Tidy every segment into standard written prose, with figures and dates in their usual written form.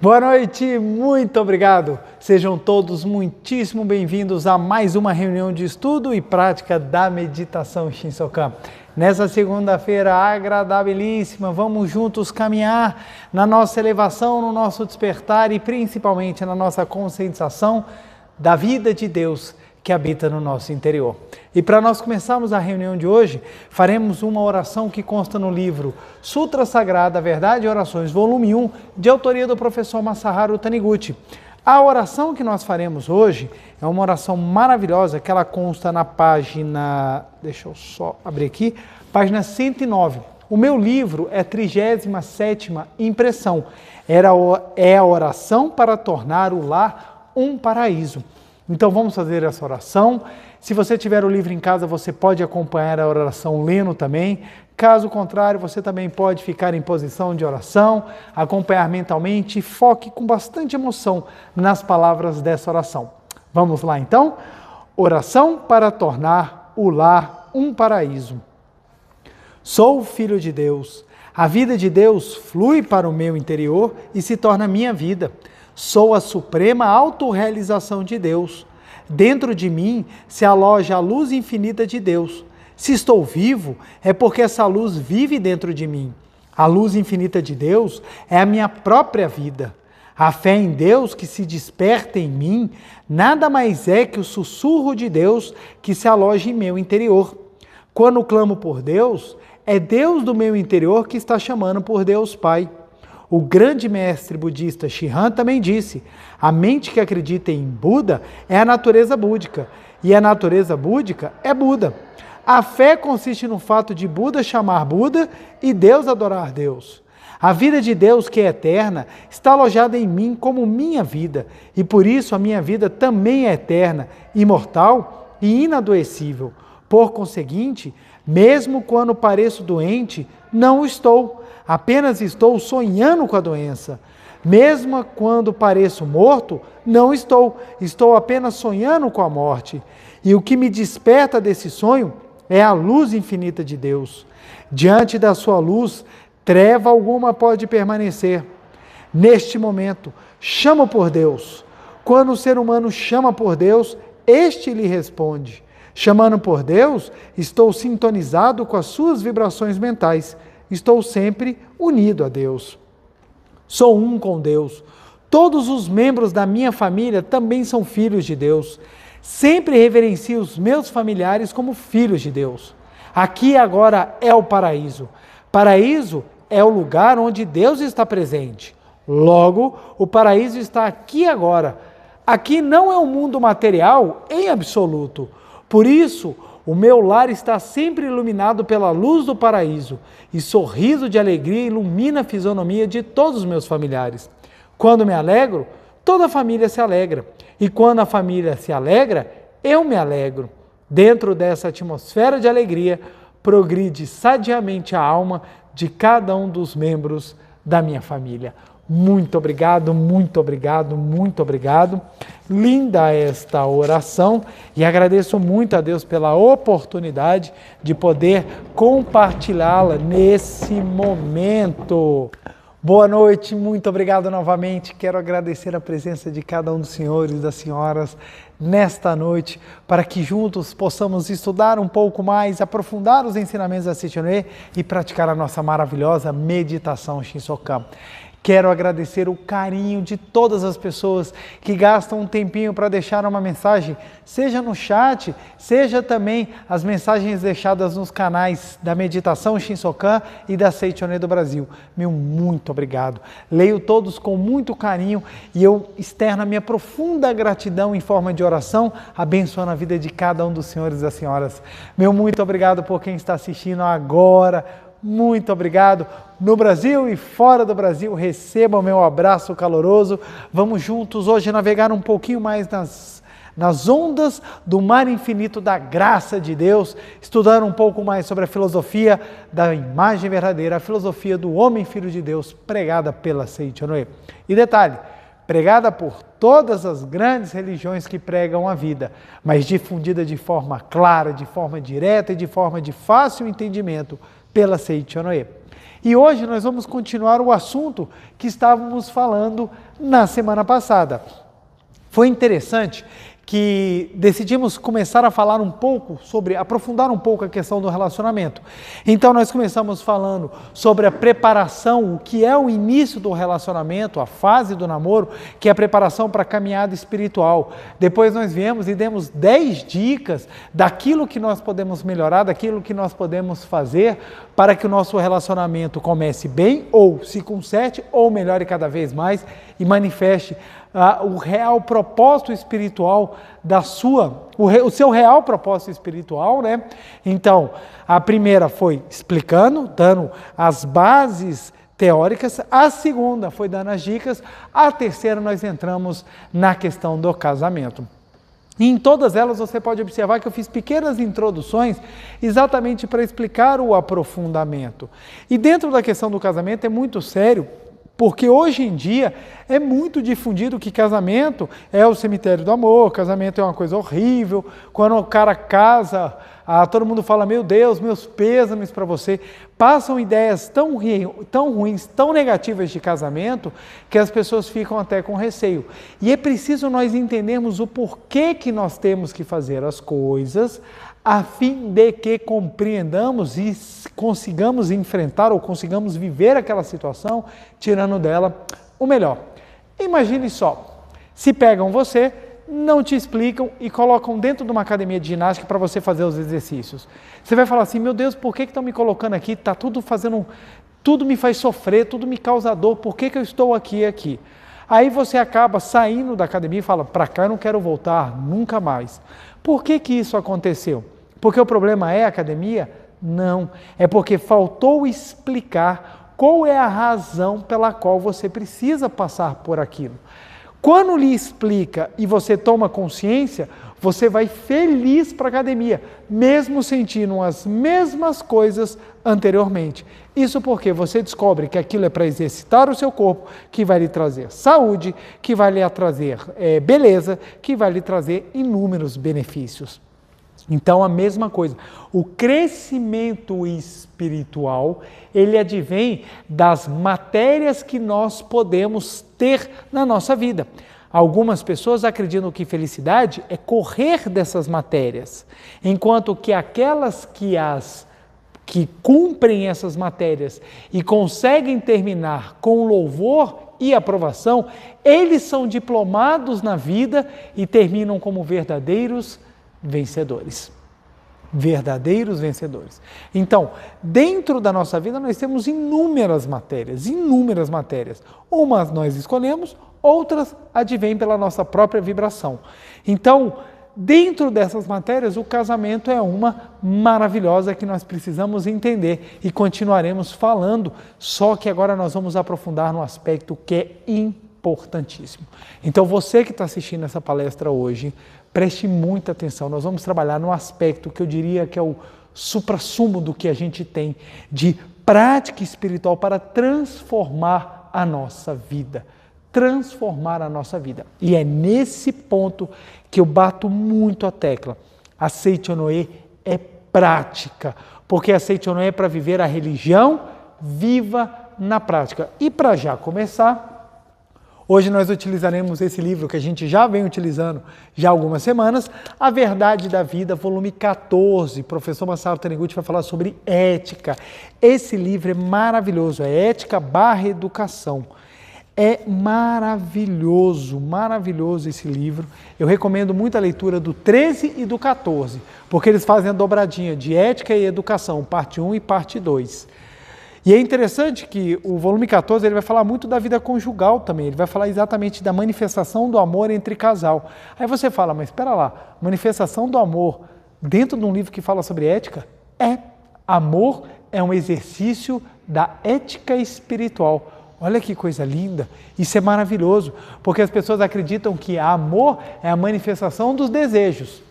Boa noite, muito obrigado. Sejam todos muitíssimo bem-vindos a mais uma reunião de estudo e prática da meditação Shinsokan. Nessa segunda-feira agradabilíssima, vamos juntos caminhar na nossa elevação, no nosso despertar e principalmente na nossa conscientização da vida de Deus que habita no nosso interior. E para nós começarmos a reunião de hoje, faremos uma oração que consta no livro Sutra Sagrada, Verdade e Orações, volume 1, de autoria do professor Masaharu Taniguchi. A oração que nós faremos hoje é uma oração maravilhosa que ela consta na página, deixa eu só abrir aqui, página 109. O meu livro é 37ª impressão. É a oração para tornar o lar um paraíso. Então vamos fazer essa oração. Se você tiver o livro em casa, você pode acompanhar a oração lendo também. Caso contrário, você também pode ficar em posição de oração, acompanhar mentalmente e foque com bastante emoção nas palavras dessa oração. Vamos lá então? Oração para tornar o lar um paraíso. Sou filho de Deus. A vida de Deus flui para o meu interior e se torna minha vida. Sou a suprema autorrealização de Deus. Dentro de mim se aloja a luz infinita de Deus. Se estou vivo, é porque essa luz vive dentro de mim. A luz infinita de Deus é a minha própria vida. A fé em Deus que se desperta em mim nada mais é que o sussurro de Deus que se aloja em meu interior. Quando clamo por Deus, é Deus do meu interior que está chamando por Deus Pai. O grande mestre budista Shihan também disse: a mente que acredita em Buda é a natureza búdica, e a natureza búdica é Buda. A fé consiste no fato de Buda chamar Buda e Deus adorar Deus. A vida de Deus, que é eterna, está alojada em mim como minha vida, e por isso a minha vida também é eterna, imortal e inadoecível. Por conseguinte, mesmo quando pareço doente, não o estou. Apenas estou sonhando com a doença. Mesmo quando pareço morto, não estou. Estou apenas sonhando com a morte. E o que me desperta desse sonho é a luz infinita de Deus. Diante da sua luz, treva alguma pode permanecer. Neste momento, chamo por Deus. Quando o ser humano chama por Deus, este lhe responde. Chamando por Deus, estou sintonizado com as suas vibrações mentais. Estou sempre unido a Deus. Sou um com Deus. Todos os membros da minha família também são filhos de Deus. Sempre reverencio os meus familiares como filhos de Deus. Aqui e agora é o paraíso. Paraíso é o lugar onde Deus está presente. Logo, o paraíso está aqui e agora. Aqui não é um mundo material em absoluto. Por isso, o meu lar está sempre iluminado pela luz do paraíso e sorriso de alegria ilumina a fisionomia de todos os meus familiares. Quando me alegro, toda a família se alegra. E quando a família se alegra, eu me alegro. Dentro dessa atmosfera de alegria, progride sadiamente a alma de cada um dos membros da minha família. Muito obrigado, muito obrigado, muito obrigado. Linda esta oração e agradeço muito a Deus pela oportunidade de poder compartilhá-la nesse momento. Boa noite, muito obrigado novamente. Quero agradecer a presença de cada um dos senhores e das senhoras nesta noite, para que juntos possamos estudar um pouco mais, aprofundar os ensinamentos da Seichoné e praticar a nossa maravilhosa meditação Shinsokan. Quero agradecer o carinho de todas as pessoas que gastam um tempinho para deixar uma mensagem, seja no chat, seja também as mensagens deixadas nos canais da Meditação Shinsokan e da Seichoné do Brasil. Meu muito obrigado. Leio todos com muito carinho e eu externo a minha profunda gratidão em forma de oração, abençoando a vida de cada um dos senhores e das senhoras. Meu muito obrigado por quem está assistindo agora. Muito obrigado. No Brasil e fora do Brasil, receba o meu abraço caloroso. Vamos juntos hoje navegar um pouquinho mais nas ondas do mar infinito da graça de Deus, estudando um pouco mais sobre a filosofia da imagem verdadeira, a filosofia do homem filho de Deus, pregada pela Seichoné. E detalhe, pregada por todas as grandes religiões que pregam a vida, mas difundida de forma clara, de forma direta e de forma de fácil entendimento pela Seiichi Onoe. E hoje nós vamos continuar o assunto que estávamos falando na semana passada. Foi interessante que decidimos começar a falar um pouco aprofundar um pouco a questão do relacionamento. Então nós começamos falando sobre a preparação, o que é o início do relacionamento, a fase do namoro, que é a preparação para a caminhada espiritual. Depois nós viemos e demos 10 dicas daquilo que nós podemos melhorar, daquilo que nós podemos fazer para que o nosso relacionamento comece bem, ou se conserte, ou melhore cada vez mais e manifeste o real propósito espiritual o seu real propósito espiritual, né? Então, a primeira foi explicando, dando as bases teóricas, a segunda foi dando as dicas, a terceira nós entramos na questão do casamento. E em todas elas você pode observar que eu fiz pequenas introduções exatamente para explicar o aprofundamento. E dentro da questão do casamento é muito sério, porque hoje em dia é muito difundido que casamento é o cemitério do amor, casamento é uma coisa horrível, quando o cara casa, todo mundo fala, meu Deus, meus pêsames para você. Passam ideias tão ruins, tão negativas de casamento, que as pessoas ficam até com receio. E é preciso nós entendermos o porquê que nós temos que fazer as coisas, a fim de que compreendamos e consigamos enfrentar ou consigamos viver aquela situação, tirando dela o melhor. Imagine só, se pegam você, não te explicam e colocam dentro de uma academia de ginástica para você fazer os exercícios. Você vai falar assim, meu Deus, por que estão me colocando aqui? Está tudo me faz sofrer, tudo me causa dor, por que eu estou aqui? Aí você acaba saindo da academia e fala, para cá eu não quero voltar, nunca mais. Por que isso aconteceu? Porque o problema é a academia? Não, é porque faltou explicar qual é a razão pela qual você precisa passar por aquilo. Quando lhe explica e você toma consciência, você vai feliz para a academia, mesmo sentindo as mesmas coisas anteriormente. Isso porque você descobre que aquilo é para exercitar o seu corpo, que vai lhe trazer saúde, que vai lhe trazer beleza, que vai lhe trazer inúmeros benefícios. Então, a mesma coisa, o crescimento espiritual, ele advém das matérias que nós podemos ter na nossa vida. Algumas pessoas acreditam que felicidade é correr dessas matérias, enquanto que aquelas que cumprem essas matérias e conseguem terminar com louvor e aprovação, eles são diplomados na vida e terminam como verdadeiros vencedores. Verdadeiros vencedores. Então, dentro da nossa vida nós temos inúmeras matérias. Umas nós escolhemos, outras advêm pela nossa própria vibração. Então, dentro dessas matérias, o casamento é uma maravilhosa que nós precisamos entender e continuaremos falando, só que agora nós vamos aprofundar no aspecto que é importantíssimo. Então, você que está assistindo essa palestra hoje, preste muita atenção, nós vamos trabalhar no aspecto que eu diria que é o suprassumo do que a gente tem de prática espiritual para transformar a nossa vida. Transformar a nossa vida. E é nesse ponto que eu bato muito a tecla. A Seiichi Onoe é prática, porque a Seiichi Onoe é para viver a religião viva na prática. E para já começar, hoje nós utilizaremos esse livro que a gente já vem utilizando já há algumas semanas, A Verdade da Vida, volume 14. O professor Masaru Taniguchi vai falar sobre ética. Esse livro é maravilhoso, é Ética/Educação. É maravilhoso esse livro. Eu recomendo muito a leitura do 13 e do 14, porque eles fazem a dobradinha de ética e educação, parte 1 e parte 2. E é interessante que o volume 14 ele vai falar muito da vida conjugal também, ele vai falar exatamente da manifestação do amor entre casal. Aí você fala, mas espera lá, manifestação do amor dentro de um livro que fala sobre ética? Amor é um exercício da ética espiritual. Olha que coisa linda, isso é maravilhoso, porque as pessoas acreditam que amor é a manifestação dos desejos.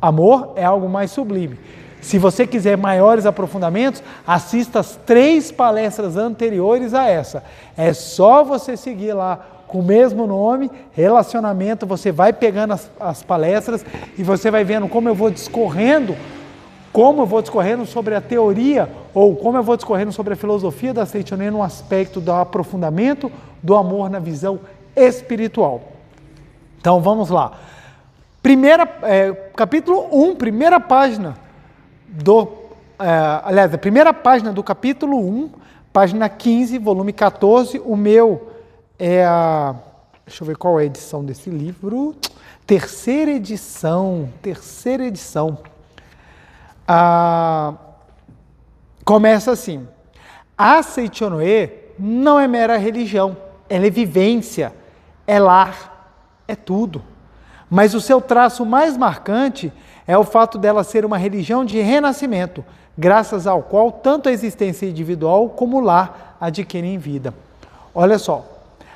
Amor é algo mais sublime. Se você quiser maiores aprofundamentos, assista as 3 palestras anteriores a essa. É só você seguir lá com o mesmo nome, relacionamento, você vai pegando as palestras e você vai vendo como eu vou discorrendo sobre a teoria ou como eu vou discorrendo sobre a filosofia da Seichonoye no aspecto do aprofundamento do amor na visão espiritual. Então vamos lá. Capítulo 1, primeira página a primeira página do capítulo 1, página 15, volume 14, o meu é a... Deixa eu ver qual é a edição desse livro. Terceira edição. Começa assim: a Seichonoye não é mera religião, ela é vivência, é lar, é tudo. Mas o seu traço mais marcante é o fato dela ser uma religião de renascimento, graças ao qual tanto a existência individual como o lar adquirem vida. Olha só,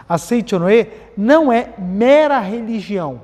a Seichonoye não é mera religião.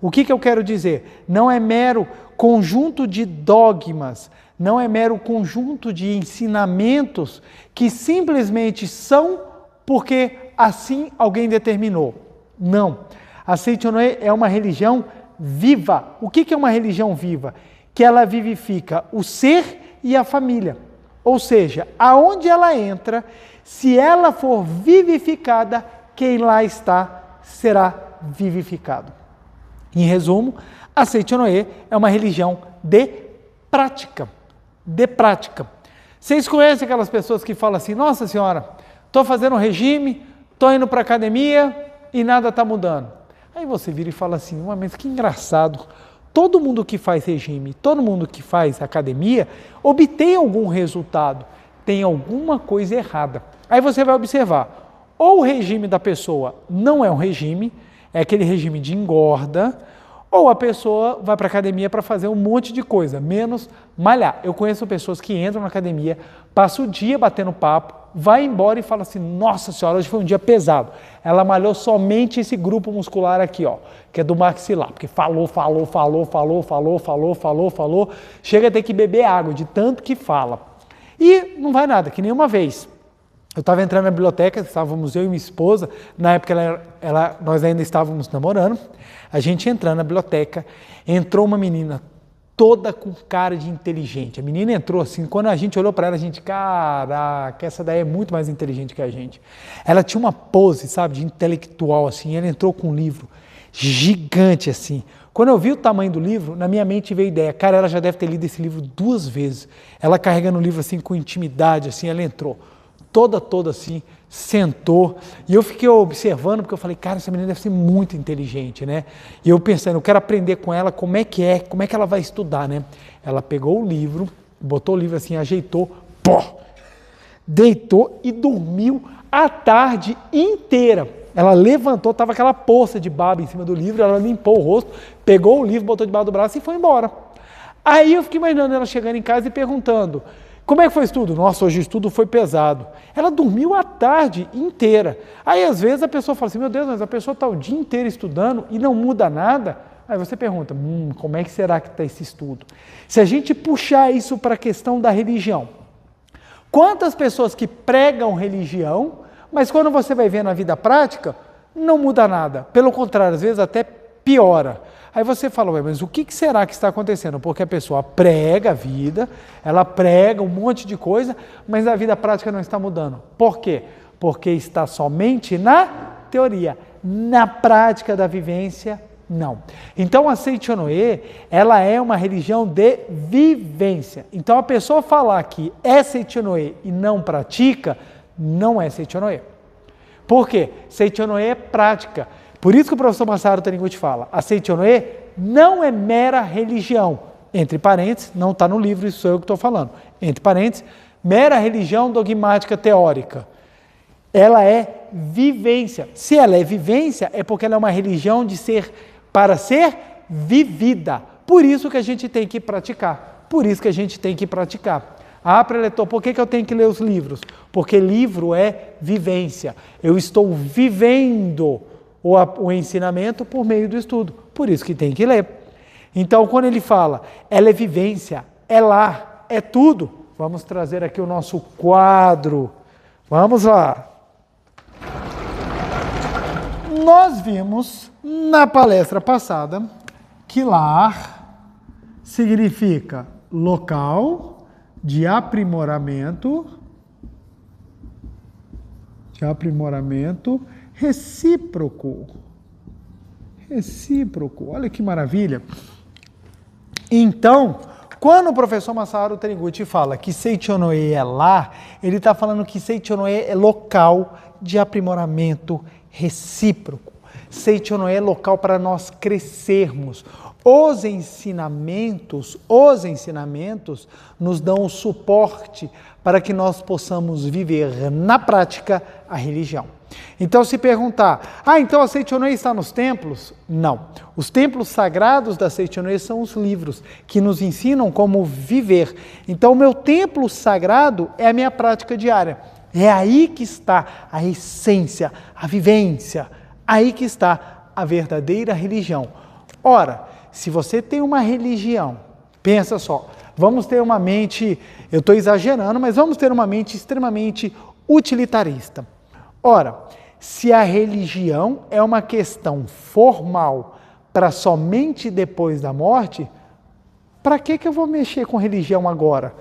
O que eu quero dizer? Não é mero conjunto de dogmas, não é mero conjunto de ensinamentos que simplesmente são porque assim alguém determinou. Não. A Seichonoye é uma religião viva. O que é uma religião viva? Que ela vivifica o ser e a família. Ou seja, aonde ela entra, se ela for vivificada, quem lá está será vivificado. Em resumo, a Seichonoye é uma religião de prática. Vocês conhecem aquelas pessoas que falam assim: nossa senhora, estou fazendo um regime, estou indo para a academia e nada está mudando. Aí você vira e fala assim: mas que engraçado, todo mundo que faz regime, todo mundo que faz academia, obtém algum resultado, tem alguma coisa errada. Aí você vai observar, ou o regime da pessoa não é um regime, é aquele regime de engorda, ou a pessoa vai para a academia para fazer um monte de coisa, menos malhar. Eu conheço pessoas que entram na academia, passam o dia batendo papo, vai embora e fala assim: nossa senhora, hoje foi um dia pesado. Ela malhou somente esse grupo muscular aqui, ó, que é do maxilar, porque falou, chega a ter que beber água de tanto que fala. E não vai nada, que nem uma vez. Eu estava entrando na biblioteca, estávamos eu e minha esposa, na época nós ainda estávamos namorando, a gente entrando na biblioteca, entrou uma menina toda com cara de inteligente. A menina entrou assim, quando a gente olhou para ela, a gente, caraca, essa daí é muito mais inteligente que a gente. Ela tinha uma pose, sabe, de intelectual assim, ela entrou com um livro gigante assim. Quando eu vi o tamanho do livro, na minha mente veio a ideia, cara, ela já deve ter lido esse livro 2 vezes. Ela carregando o livro assim com intimidade, assim, ela entrou. Toda assim, sentou, e eu fiquei observando, porque eu falei, cara, essa menina deve ser muito inteligente, né? E eu pensando, eu quero aprender com ela como é que ela vai estudar, né? Ela pegou o livro, botou o livro assim, ajeitou, deitou e dormiu a tarde inteira. Ela levantou, estava aquela poça de baba em cima do livro, ela limpou o rosto, pegou o livro, botou debaixo do braço e foi embora. Aí eu fiquei imaginando ela chegando em casa e perguntando: como é que foi o estudo? Nossa, hoje o estudo foi pesado. Ela dormiu a tarde inteira. Aí, às vezes, a pessoa fala assim: meu Deus, mas a pessoa está o dia inteiro estudando e não muda nada. Aí você pergunta: como é que será que está esse estudo? Se a gente puxar isso para a questão da religião, quantas pessoas que pregam religião, mas quando você vai ver na vida prática, não muda nada. Pelo contrário, às vezes até piora. Aí você fala: mas o que será que está acontecendo? Porque a pessoa prega a vida, ela prega um monte de coisa, mas a vida prática não está mudando. Por quê? Porque está somente na teoria, na prática da vivência, não. Então a Seichonoye, ela é uma religião de vivência. Então a pessoa falar que é Seichonoye e não pratica, não é Seichonoye. Por quê? Seichonoye é prática. Por isso que o professor Masaru Taniguchi fala: a Seichonoye não é mera religião. Entre parênteses, não está no livro, isso sou eu que estou falando. Entre parênteses, mera religião dogmática teórica. Ela é vivência. Se ela é vivência, é porque ela é uma religião para ser vivida. Por isso que a gente tem que praticar. Ah, preletor, por que eu tenho que ler os livros? Porque livro é vivência. Eu estou vivendo o ensinamento por meio do estudo. Por isso que tem que ler. Então, quando ele fala, ela é vivência, é lar, é tudo. Vamos trazer aqui o nosso quadro. Vamos lá. Nós vimos na palestra passada que lar significa local de aprimoramento recíproco. Recíproco, olha que maravilha. Então, quando o professor Masaharu Taniguchi fala que Seichonoe é lar, ele está falando que Seichonoe é local de aprimoramento recíproco. Seichonoe é local para nós crescermos. Os ensinamentos nos dão o suporte para que nós possamos viver na prática a religião. Então, se perguntar, então a Seichonoe está nos templos? Não. Os templos sagrados da Seichonoe são os livros que nos ensinam como viver. Então, o meu templo sagrado é a minha prática diária. É aí que está a essência, a vivência. Aí que está a verdadeira religião. Ora, se você tem uma religião, pensa só, vamos ter uma mente, eu estou exagerando, mas vamos ter uma mente extremamente utilitarista. Ora, se a religião é uma questão formal para somente depois da morte, para que eu vou mexer com religião agora?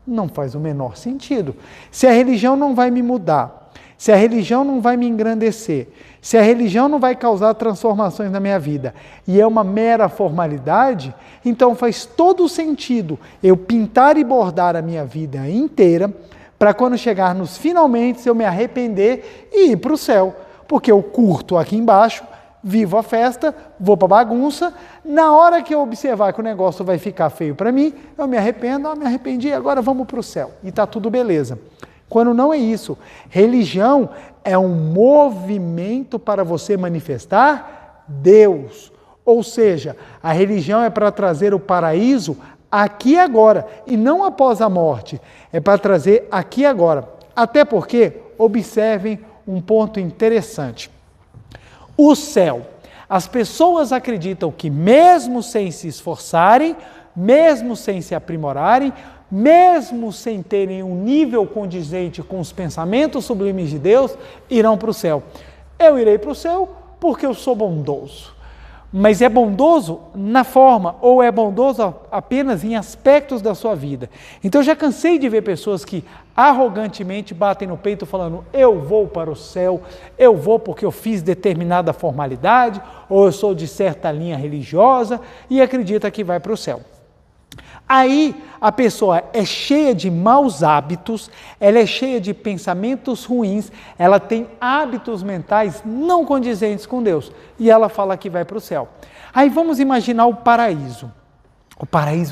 Não faz o menor sentido. Se a religião não vai me mudar, se a religião não vai me engrandecer, se a religião não vai causar transformações na minha vida e é uma mera formalidade, então faz todo sentido eu pintar e bordar a minha vida inteira para quando chegar nos finalmente eu me arrepender e ir para o céu. Porque eu curto aqui embaixo, vivo a festa, vou para a bagunça, na hora que eu observar que o negócio vai ficar feio para mim, eu me arrependo, me arrependi, agora vamos para o céu. E está tudo beleza. Quando não é isso. Religião é um movimento para você manifestar Deus. Ou seja, a religião é para trazer o paraíso aqui e agora, e não após a morte. É para trazer aqui e agora. Até porque, observem um ponto interessante. O céu. As pessoas acreditam que mesmo sem se esforçarem, mesmo sem se aprimorarem, mesmo sem terem um nível condizente com os pensamentos sublimes de Deus, irão para o céu. Eu irei para o céu porque eu sou bondoso. Mas é bondoso na forma ou é bondoso apenas em aspectos da sua vida? Então eu já cansei de ver pessoas que arrogantemente batem no peito falando eu vou para o céu, eu vou porque eu fiz determinada formalidade ou eu sou de certa linha religiosa e acredita que vai para o céu. Aí a pessoa é cheia de maus hábitos, ela é cheia de pensamentos ruins, ela tem hábitos mentais não condizentes com Deus e ela fala que vai para o céu. Aí vamos imaginar o paraíso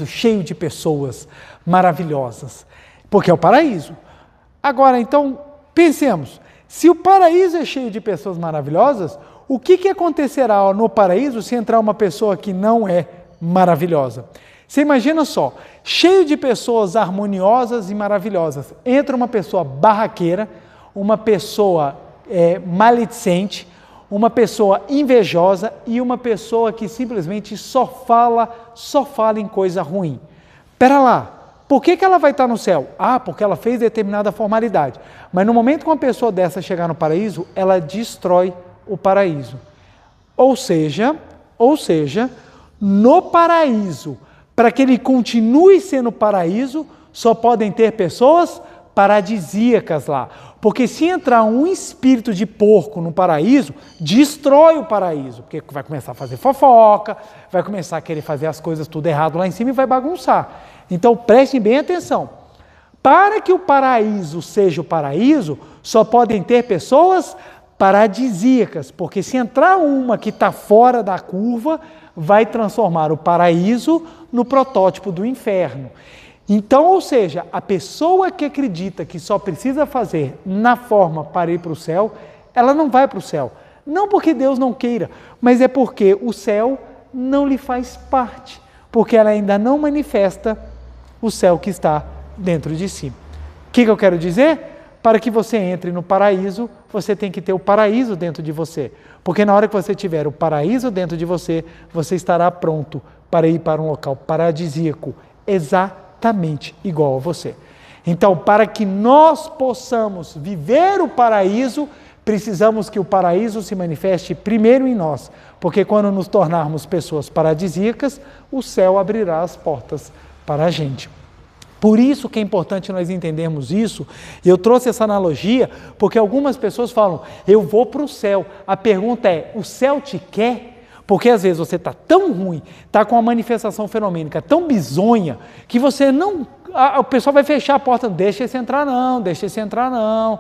cheio de pessoas maravilhosas, porque é o paraíso. Agora então pensemos, se o paraíso é cheio de pessoas maravilhosas, o que acontecerá no paraíso se entrar uma pessoa que não é maravilhosa? Você imagina só, cheio de pessoas harmoniosas e maravilhosas, entra uma pessoa barraqueira, uma pessoa maledicente, uma pessoa invejosa e uma pessoa que simplesmente só fala em coisa ruim. Pera lá, por que ela vai estar no céu? Porque ela fez determinada formalidade. Mas no momento que uma pessoa dessa chegar no paraíso, ela destrói o paraíso. Ou seja, no paraíso, para que ele continue sendo paraíso, só podem ter pessoas paradisíacas lá. Porque se entrar um espírito de porco no paraíso, destrói o paraíso. Porque vai começar a fazer fofoca, vai começar a querer fazer as coisas tudo errado lá em cima e vai bagunçar. Então prestem bem atenção. Para que o paraíso seja o paraíso, só podem ter pessoas paradisíacas. Porque se entrar uma que está fora da curva, vai transformar o paraíso no protótipo do inferno. Então, ou seja, a pessoa que acredita que só precisa fazer na forma para ir para o céu, ela não vai para o céu. Não porque Deus não queira, mas é porque o céu não lhe faz parte, porque ela ainda não manifesta o céu que está dentro de si. O que eu quero dizer? Para que você entre no paraíso, você tem que ter o paraíso dentro de você. Porque na hora que você tiver o paraíso dentro de você, você estará pronto para ir para um local paradisíaco, exatamente igual a você. Então, para que nós possamos viver o paraíso, precisamos que o paraíso se manifeste primeiro em nós, porque quando nos tornarmos pessoas paradisíacas, o céu abrirá as portas para a gente. Por isso que é importante nós entendermos isso. Eu trouxe essa analogia porque algumas pessoas falam, eu vou para o céu. A pergunta é, o céu te quer? Porque às vezes você está tão ruim, está com uma manifestação fenomênica tão bizonha, que você não... O pessoal vai fechar a porta, não deixa esse entrar não, deixa esse entrar não.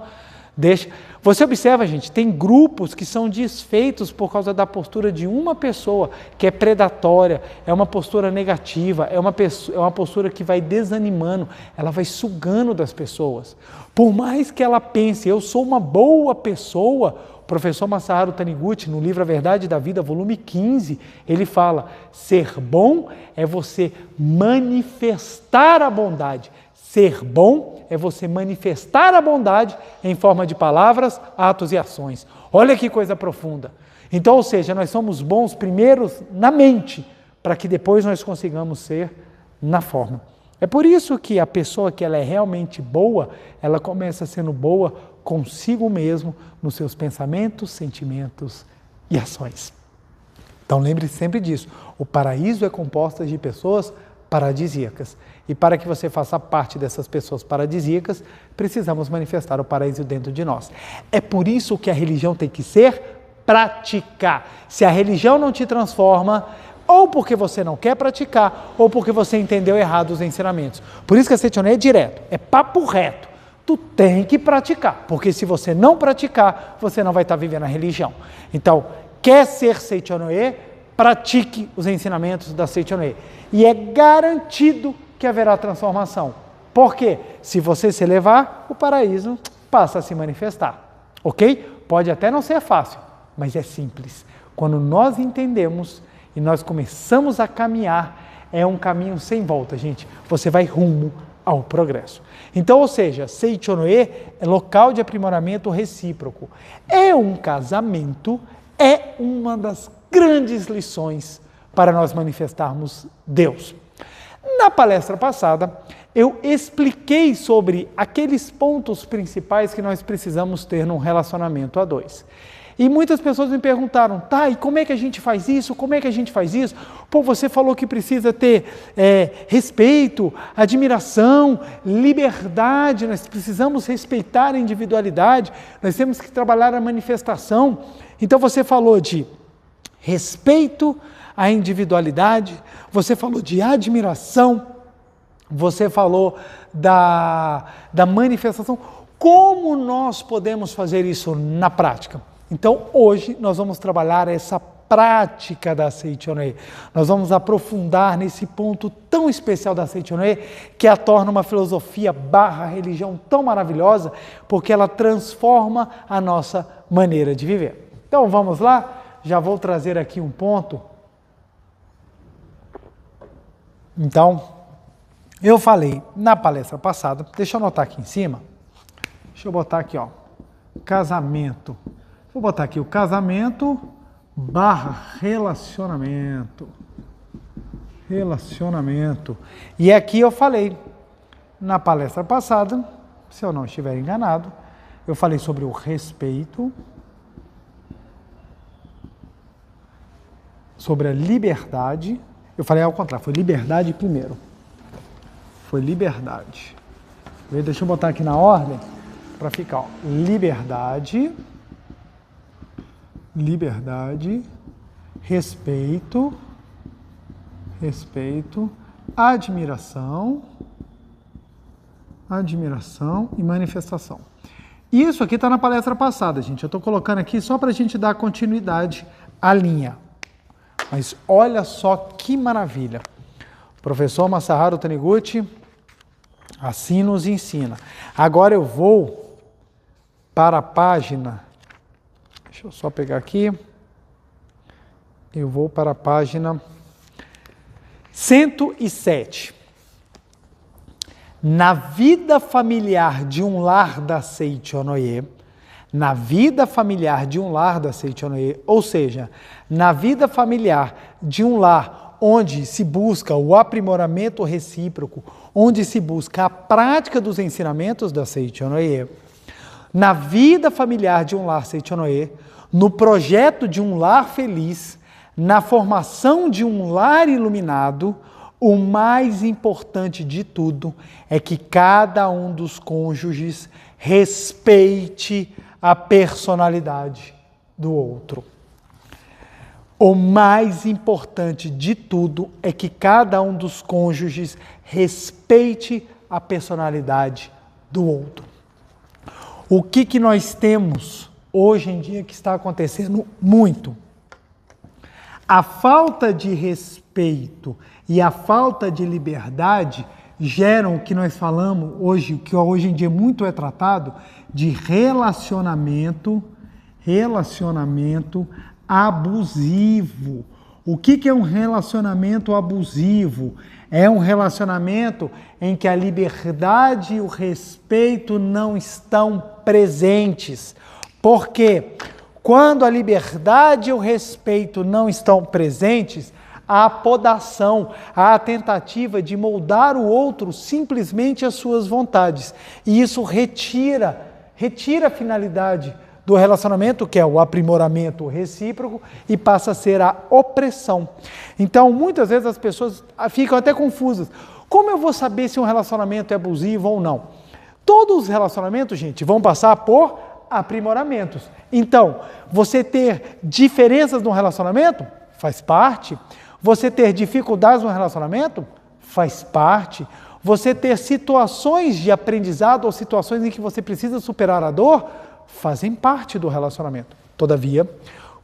Deixa. Você observa, gente, tem grupos que são desfeitos por causa da postura de uma pessoa, que é predatória, é uma postura negativa, é uma postura que vai desanimando, ela vai sugando das pessoas. Por mais que ela pense, eu sou uma boa pessoa, o professor Masaharu Taniguchi, no livro A Verdade da Vida, volume 15, ele fala, ser bom é você manifestar a bondade. Ser bom é você manifestar a bondade em forma de palavras, atos e ações. Olha que coisa profunda. Então, ou seja, nós somos bons primeiro na mente, para que depois nós consigamos ser na forma. É por isso que a pessoa que ela é realmente boa, ela começa sendo boa consigo mesmo, nos seus pensamentos, sentimentos e ações. Então lembre-se sempre disso. O paraíso é composto de pessoas paradisíacas. E para que você faça parte dessas pessoas paradisíacas, precisamos manifestar o paraíso dentro de nós. É por isso que a religião tem que ser prática. Se a religião não te transforma, ou porque você não quer praticar, ou porque você entendeu errado os ensinamentos. Por isso que a Seichonoye é direto, é papo reto. Tu tem que praticar, porque se você não praticar, você não vai estar vivendo a religião. Então, quer ser Seichonoye, pratique os ensinamentos da Seichonoye. E é garantido que haverá transformação. Por quê? Se você se elevar, o paraíso passa a se manifestar. Ok? Pode até não ser fácil, mas é simples. Quando nós entendemos e nós começamos a caminhar, é um caminho sem volta, gente. Você vai rumo ao progresso. Então, ou seja, Seichonoye é local de aprimoramento recíproco. É um casamento, é uma das grandes lições para nós manifestarmos Deus. Na palestra passada, eu expliquei sobre aqueles pontos principais que nós precisamos ter num relacionamento a dois. E muitas pessoas me perguntaram, tá, e como é que a gente faz isso? Como é que a gente faz isso? Pô, você falou que precisa ter respeito, admiração, liberdade, nós precisamos respeitar a individualidade, nós temos que trabalhar a manifestação. Então você falou de respeito à individualidade, você falou de admiração, você falou da manifestação. Como nós podemos fazer isso na prática? Então, hoje nós vamos trabalhar essa prática da Seichonoye. Nós vamos aprofundar nesse ponto tão especial da Seichonoye, que a torna uma filosofia / religião tão maravilhosa, porque ela transforma a nossa maneira de viver. Então, vamos lá? Já vou trazer aqui um ponto. Então, eu falei na palestra passada, deixa eu anotar aqui em cima, deixa eu botar aqui, ó, casamento. Vou botar aqui o casamento / relacionamento. Relacionamento. E aqui eu falei, na palestra passada, se eu não estiver enganado, eu falei sobre o respeito, sobre a liberdade. Eu falei ao contrário, foi liberdade primeiro. Foi liberdade. Deixa eu botar aqui na ordem para ficar, ó, liberdade, respeito, admiração e manifestação. Isso aqui está na palestra passada, gente. Eu estou colocando aqui só para a gente dar continuidade à linha. Mas olha só que maravilha. O professor Masaharu Taniguchi assim nos ensina. Agora eu vou para a página, deixa eu só pegar aqui, eu vou para a página 107. Na vida familiar de um lar da Seichonoye, na vida familiar de um lar da Seichonoye, ou seja, na vida familiar de um lar onde se busca o aprimoramento recíproco, onde se busca a prática dos ensinamentos da Seichonoye, na vida familiar de um lar Seichonoye, no projeto de um lar feliz, na formação de um lar iluminado, o mais importante de tudo é que cada um dos cônjuges respeite a personalidade do outro. O mais importante de tudo é que cada um dos cônjuges respeite a personalidade do outro. O que nós temos hoje em dia que está acontecendo muito? A falta de respeito e a falta de liberdade geram o que nós falamos hoje, que hoje em dia muito é tratado, de relacionamento abusivo. O que é um relacionamento abusivo? É um relacionamento em que a liberdade e o respeito não estão presentes. Por quê? Quando a liberdade e o respeito não estão presentes, há a podação, há a tentativa de moldar o outro simplesmente às suas vontades. E isso retira a finalidade do relacionamento, que é o aprimoramento recíproco, e passa a ser a opressão. Então, muitas vezes as pessoas ficam até confusas. Como eu vou saber se um relacionamento é abusivo ou não? Todos os relacionamentos, gente, vão passar por aprimoramentos. Então, você ter diferenças no relacionamento faz parte. Você ter dificuldades no relacionamento faz parte. Você ter situações de aprendizado ou situações em que você precisa superar a dor fazem parte do relacionamento. Todavia,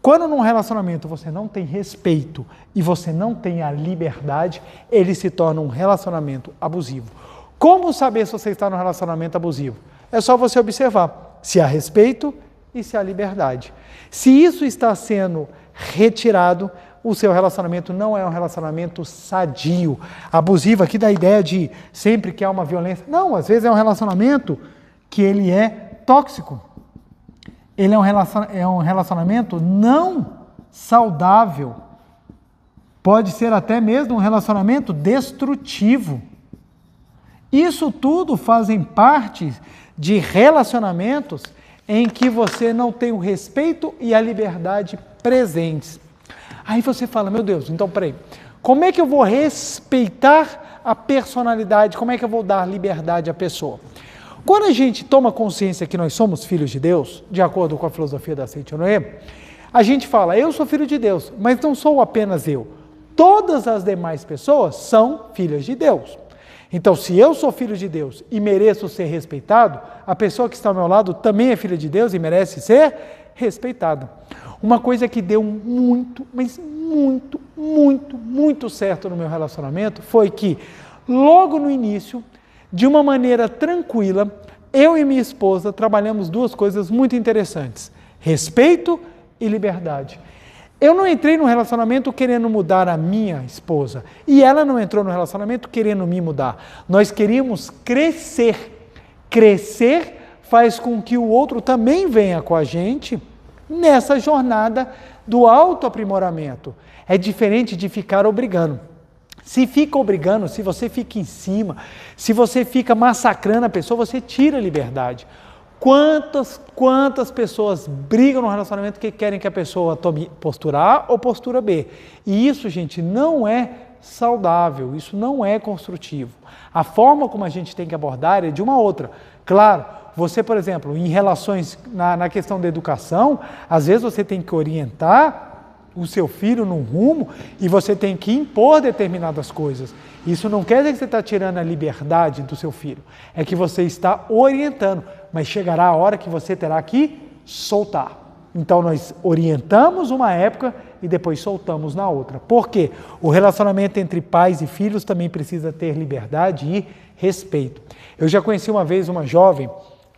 quando num relacionamento você não tem respeito e você não tem a liberdade, ele se torna um relacionamento abusivo. Como saber se você está num relacionamento abusivo? É só você observar se há respeito e se há liberdade. Se isso está sendo retirado, o seu relacionamento não é um relacionamento sadio. Abusivo aqui da ideia de sempre que há uma violência. Não, às vezes é um relacionamento que ele é tóxico. Ele é um relacionamento não saudável. Pode ser até mesmo um relacionamento destrutivo. Isso tudo fazem parte de relacionamentos em que você não tem o respeito e a liberdade presentes. Aí você fala, meu Deus, então peraí, como é que eu vou respeitar a personalidade, como é que eu vou dar liberdade à pessoa? Quando a gente toma consciência que nós somos filhos de Deus, de acordo com a filosofia da Seichonoye, a gente fala, eu sou filho de Deus, mas não sou apenas eu. Todas as demais pessoas são filhas de Deus. Então, se eu sou filho de Deus e mereço ser respeitado, a pessoa que está ao meu lado também é filha de Deus e merece ser respeitada. Uma coisa que deu muito, mas muito certo no meu relacionamento foi que, logo no início, de uma maneira tranquila, eu e minha esposa trabalhamos duas coisas muito interessantes: respeito e liberdade. Eu não entrei no relacionamento querendo mudar a minha esposa e ela não entrou no relacionamento querendo me mudar. Nós queríamos crescer. Crescer faz com que o outro também venha com a gente nessa jornada do autoaprimoramento. É diferente de ficar obrigando. Se fica obrigando, se você fica em cima, se você fica massacrando a pessoa, você tira a liberdade. Quantas pessoas brigam no relacionamento que querem que a pessoa tome postura A ou postura B? E isso, gente, não é saudável, isso não é construtivo. A forma como a gente tem que abordar é de uma outra. Claro, você, por exemplo, em relações, na questão da educação, às vezes você tem que orientar o seu filho num rumo e você tem que impor determinadas coisas. Isso não quer dizer que você está tirando a liberdade do seu filho, é que você está orientando, mas chegará a hora que você terá que soltar. Então nós orientamos uma época e depois soltamos na outra. Por quê? O relacionamento entre pais e filhos também precisa ter liberdade e respeito. Eu já conheci uma vez uma jovem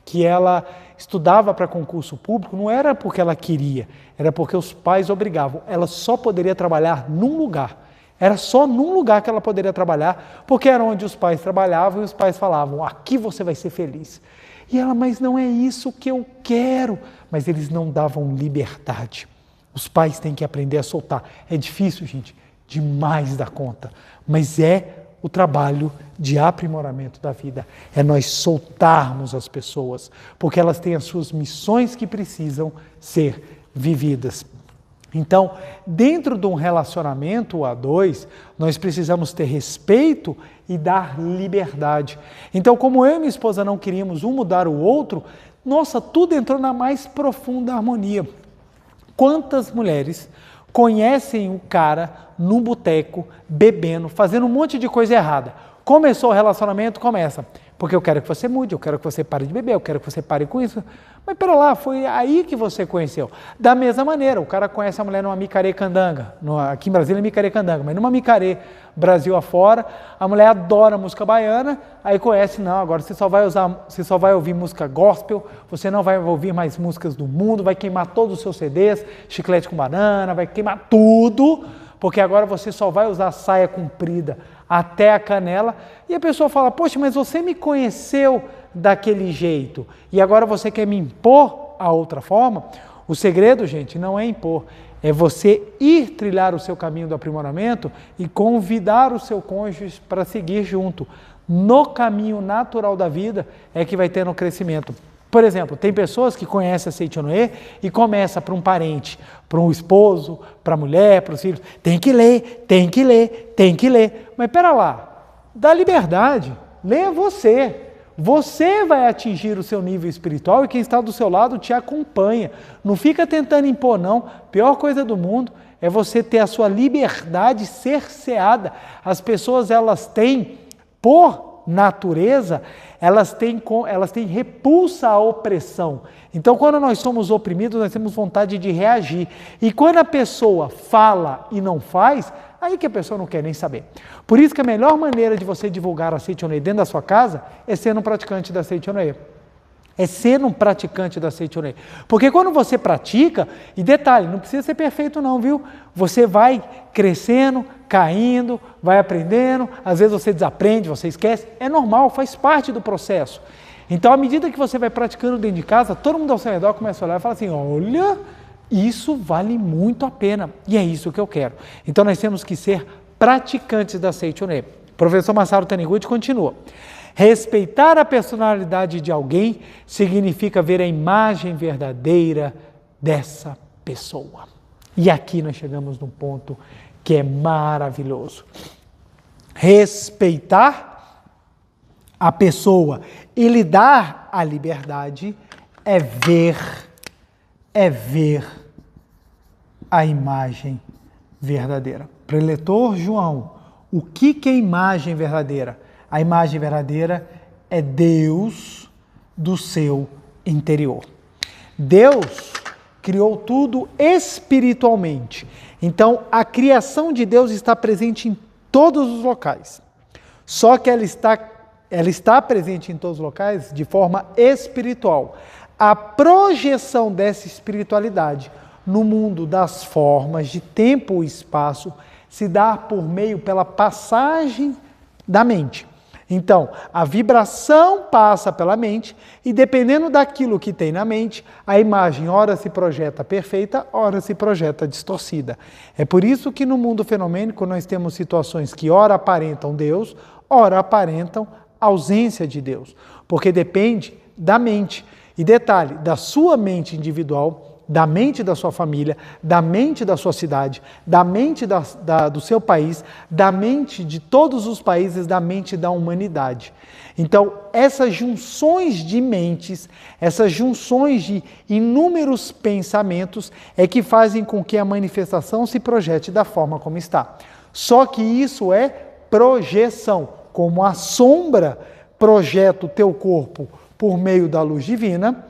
que ela estudava para concurso público, não era porque ela queria, era porque os pais obrigavam. Ela só poderia trabalhar num lugar. Era só num lugar que ela poderia trabalhar, porque era onde os pais trabalhavam e os pais falavam, aqui você vai ser feliz. E ela, mas não é isso que eu quero. Mas eles não davam liberdade. Os pais têm que aprender a soltar. É difícil, gente, demais da conta, mas é o trabalho de aprimoramento da vida. É nós soltarmos as pessoas, porque elas têm as suas missões que precisam ser vividas. Então, dentro de um relacionamento a dois, nós precisamos ter respeito e dar liberdade. Então, como eu e minha esposa não queríamos um mudar o outro, nossa, tudo entrou na mais profunda harmonia. Quantas mulheres conhecem o cara no boteco, bebendo, fazendo um monte de coisa errada? Começou o relacionamento, começa. Porque eu quero que você mude, eu quero que você pare de beber, eu quero que você pare com isso. Mas pera lá, foi aí que você conheceu. Da mesma maneira, o cara conhece a mulher numa micaré-candanga. Aqui em Brasília é micaré-candanga, mas numa micaré Brasil afora, a mulher adora música baiana, aí conhece, não, agora você só vai ouvir música gospel, você não vai ouvir mais músicas do mundo, vai queimar todos os seus CDs, chiclete com banana, vai queimar tudo, porque agora você só vai usar saia comprida até a canela, e a pessoa fala, poxa, mas você me conheceu daquele jeito, e agora você quer me impor a outra forma? O segredo, gente, não é impor, é você ir trilhar o seu caminho do aprimoramento e convidar o seu cônjuge para seguir junto. No caminho natural da vida é que vai ter no crescimento. Por exemplo, tem pessoas que conhecem a Seichonoye e começa para um parente, para um esposo, para a mulher, para os filhos. Tem que ler, tem que ler, tem que ler. Mas pera lá, dá liberdade, leia você. Você vai atingir o seu nível espiritual e quem está do seu lado te acompanha. Não fica tentando impor, não. Pior coisa do mundo é você ter a sua liberdade cerceada. As pessoas, elas têm, por natureza, elas têm repulsa à opressão. Então, quando nós somos oprimidos, nós temos vontade de reagir. E quando a pessoa fala e não faz, aí que a pessoa não quer nem saber. Por isso que a melhor maneira de você divulgar a Seichonoye dentro da sua casa é sendo um praticante da Seichonoye. É ser um praticante da Seichonoye. Porque quando você pratica, e detalhe, não precisa ser perfeito não, viu? Você vai crescendo, caindo, vai aprendendo, às vezes você desaprende, você esquece, é normal, faz parte do processo. Então, à medida que você vai praticando dentro de casa, todo mundo ao seu redor começa a olhar e fala assim, olha, isso vale muito a pena, e é isso que eu quero. Então, nós temos que ser praticantes da Seichonoye. O professor Masaru Taniguchi continua. Respeitar a personalidade de alguém significa ver a imagem verdadeira dessa pessoa. E aqui nós chegamos num ponto que é maravilhoso. Respeitar a pessoa e lhe dar a liberdade é ver a imagem verdadeira. Preletor João, o que é imagem verdadeira? A imagem verdadeira é Deus do seu interior. Deus criou tudo espiritualmente. Então, a criação de Deus está presente em todos os locais. Só que ela está presente em todos os locais de forma espiritual. A projeção dessa espiritualidade no mundo das formas de tempo e espaço se dá pela passagem da mente. Então, a vibração passa pela mente e dependendo daquilo que tem na mente, a imagem ora se projeta perfeita, ora se projeta distorcida. É por isso que no mundo fenomênico nós temos situações que ora aparentam Deus, ora aparentam ausência de Deus, porque depende da mente. E detalhe, da sua mente individual, da mente da sua família, da mente da sua cidade, da mente do seu país, da mente de todos os países, da mente da humanidade. Então, essas junções de mentes, essas junções de inúmeros pensamentos é que fazem com que a manifestação se projete da forma como está. Só que isso é projeção, como a sombra projeta o teu corpo por meio da luz divina,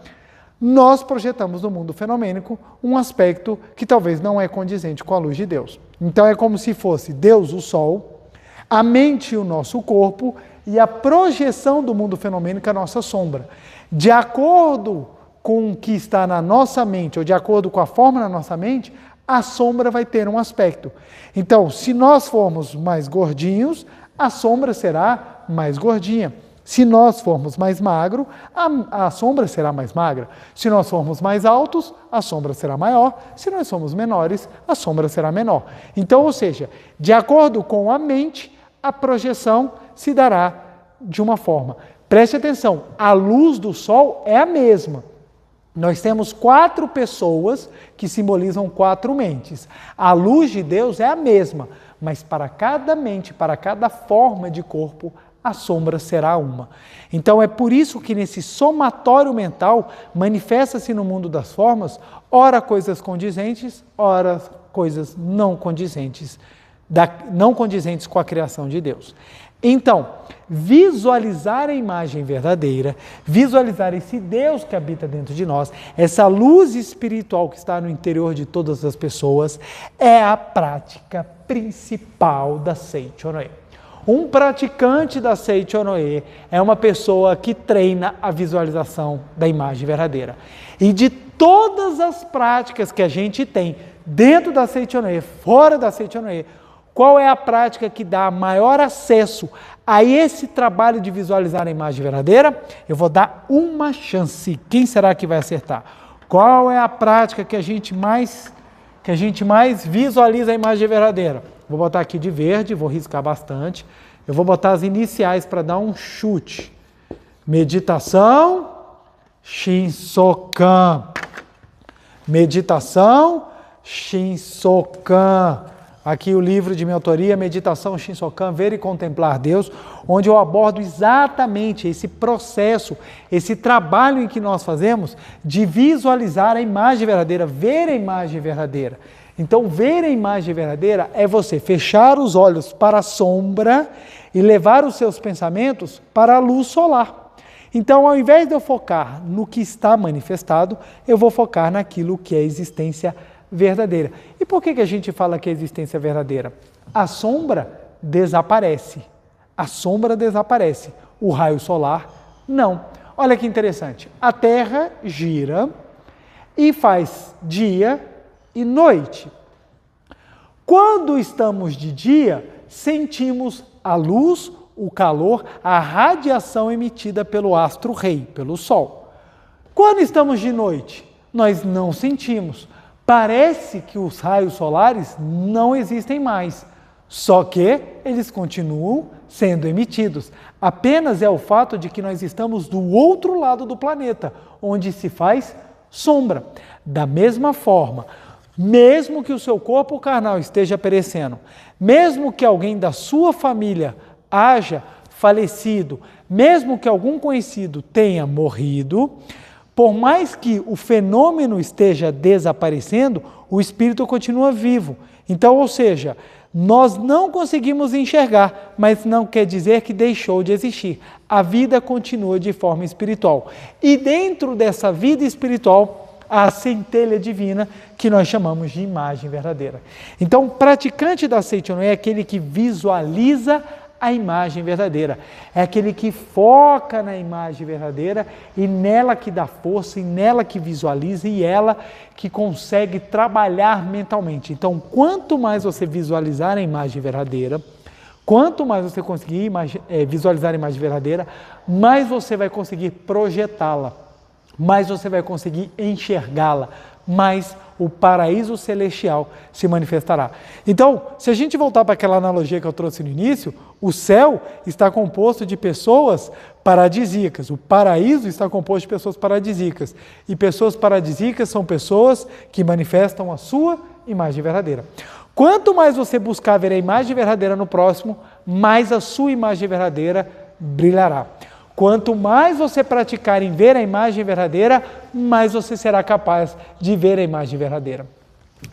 nós projetamos no mundo fenomênico um aspecto que talvez não é condizente com a luz de Deus. Então é como se fosse Deus o Sol, a mente o nosso corpo e a projeção do mundo fenomênico a nossa sombra. De acordo com o que está na nossa mente ou de acordo com a forma na nossa mente, a sombra vai ter um aspecto. Então, se nós formos mais gordinhos, a sombra será mais gordinha. Se nós formos mais magros, a sombra será mais magra. Se nós formos mais altos, a sombra será maior. Se nós somos menores, a sombra será menor. Então, ou seja, de acordo com a mente, a projeção se dará de uma forma. Preste atenção, a luz do sol é a mesma. Nós temos 4 pessoas que simbolizam 4 mentes. A luz de Deus é a mesma, mas para cada mente, para cada forma de corpo, a sombra será uma. Então é por isso que nesse somatório mental manifesta-se no mundo das formas, ora coisas condizentes, ora coisas não condizentes com a criação de Deus. Então, visualizar a imagem verdadeira, visualizar esse Deus que habita dentro de nós, essa luz espiritual que está no interior de todas as pessoas, é a prática principal da Seichonoye. Um praticante da Seichonoye é uma pessoa que treina a visualização da imagem verdadeira. E de todas as práticas que a gente tem dentro da Seichonoye, fora da Seichonoye, qual é a prática que dá maior acesso a esse trabalho de visualizar a imagem verdadeira? Eu vou dar uma chance. Quem será que vai acertar? Qual é a prática que a gente mais visualiza a imagem verdadeira? Vou botar aqui de verde, vou riscar bastante. Eu vou botar as iniciais para dar um chute. Meditação, Shinsokan. Meditação, Shinsokan. Aqui o livro de minha autoria, Meditação Shinsokan, Ver e Contemplar Deus, onde eu abordo exatamente esse processo, esse trabalho em que nós fazemos de visualizar a imagem verdadeira, ver a imagem verdadeira. Então, ver a imagem verdadeira é você fechar os olhos para a sombra e levar os seus pensamentos para a luz solar. Então, ao invés de eu focar no que está manifestado, eu vou focar naquilo que é existência verdadeira. E por que a gente fala que é existência verdadeira? A sombra desaparece. A sombra desaparece. O raio solar, não. Olha que interessante. A Terra gira e faz dia e noite. Quando estamos de dia, sentimos a luz, o calor, a radiação emitida pelo astro-rei, pelo Sol. Quando estamos de noite, nós não sentimos. Parece que os raios solares não existem mais, só que eles continuam sendo emitidos. Apenas é o fato de que nós estamos do outro lado do planeta, onde se faz sombra. Da mesma forma, mesmo que o seu corpo carnal esteja perecendo, mesmo que alguém da sua família haja falecido, mesmo que algum conhecido tenha morrido, por mais que o fenômeno esteja desaparecendo, o espírito continua vivo. Então, ou seja, nós não conseguimos enxergar, mas não quer dizer que deixou de existir. A vida continua de forma espiritual. E dentro dessa vida espiritual, há a centelha divina que nós chamamos de imagem verdadeira. Então, o praticante da Seichonoye é aquele que visualiza a imagem verdadeira. É aquele que foca na imagem verdadeira e nela que dá força, e nela que visualiza e ela que consegue trabalhar mentalmente. Então, quanto mais você visualizar a imagem verdadeira, quanto mais você conseguir visualizar a imagem verdadeira, mais você vai conseguir projetá-la, mais você vai conseguir enxergá-la, mais o paraíso celestial se manifestará. Então, se a gente voltar para aquela analogia que eu trouxe no início, o céu está composto de pessoas paradisíacas, o paraíso está composto de pessoas paradisíacas, e pessoas paradisíacas são pessoas que manifestam a sua imagem verdadeira. Quanto mais você buscar ver a imagem verdadeira no próximo, mais a sua imagem verdadeira brilhará. Quanto mais você praticar em ver a imagem verdadeira, mais você será capaz de ver a imagem verdadeira.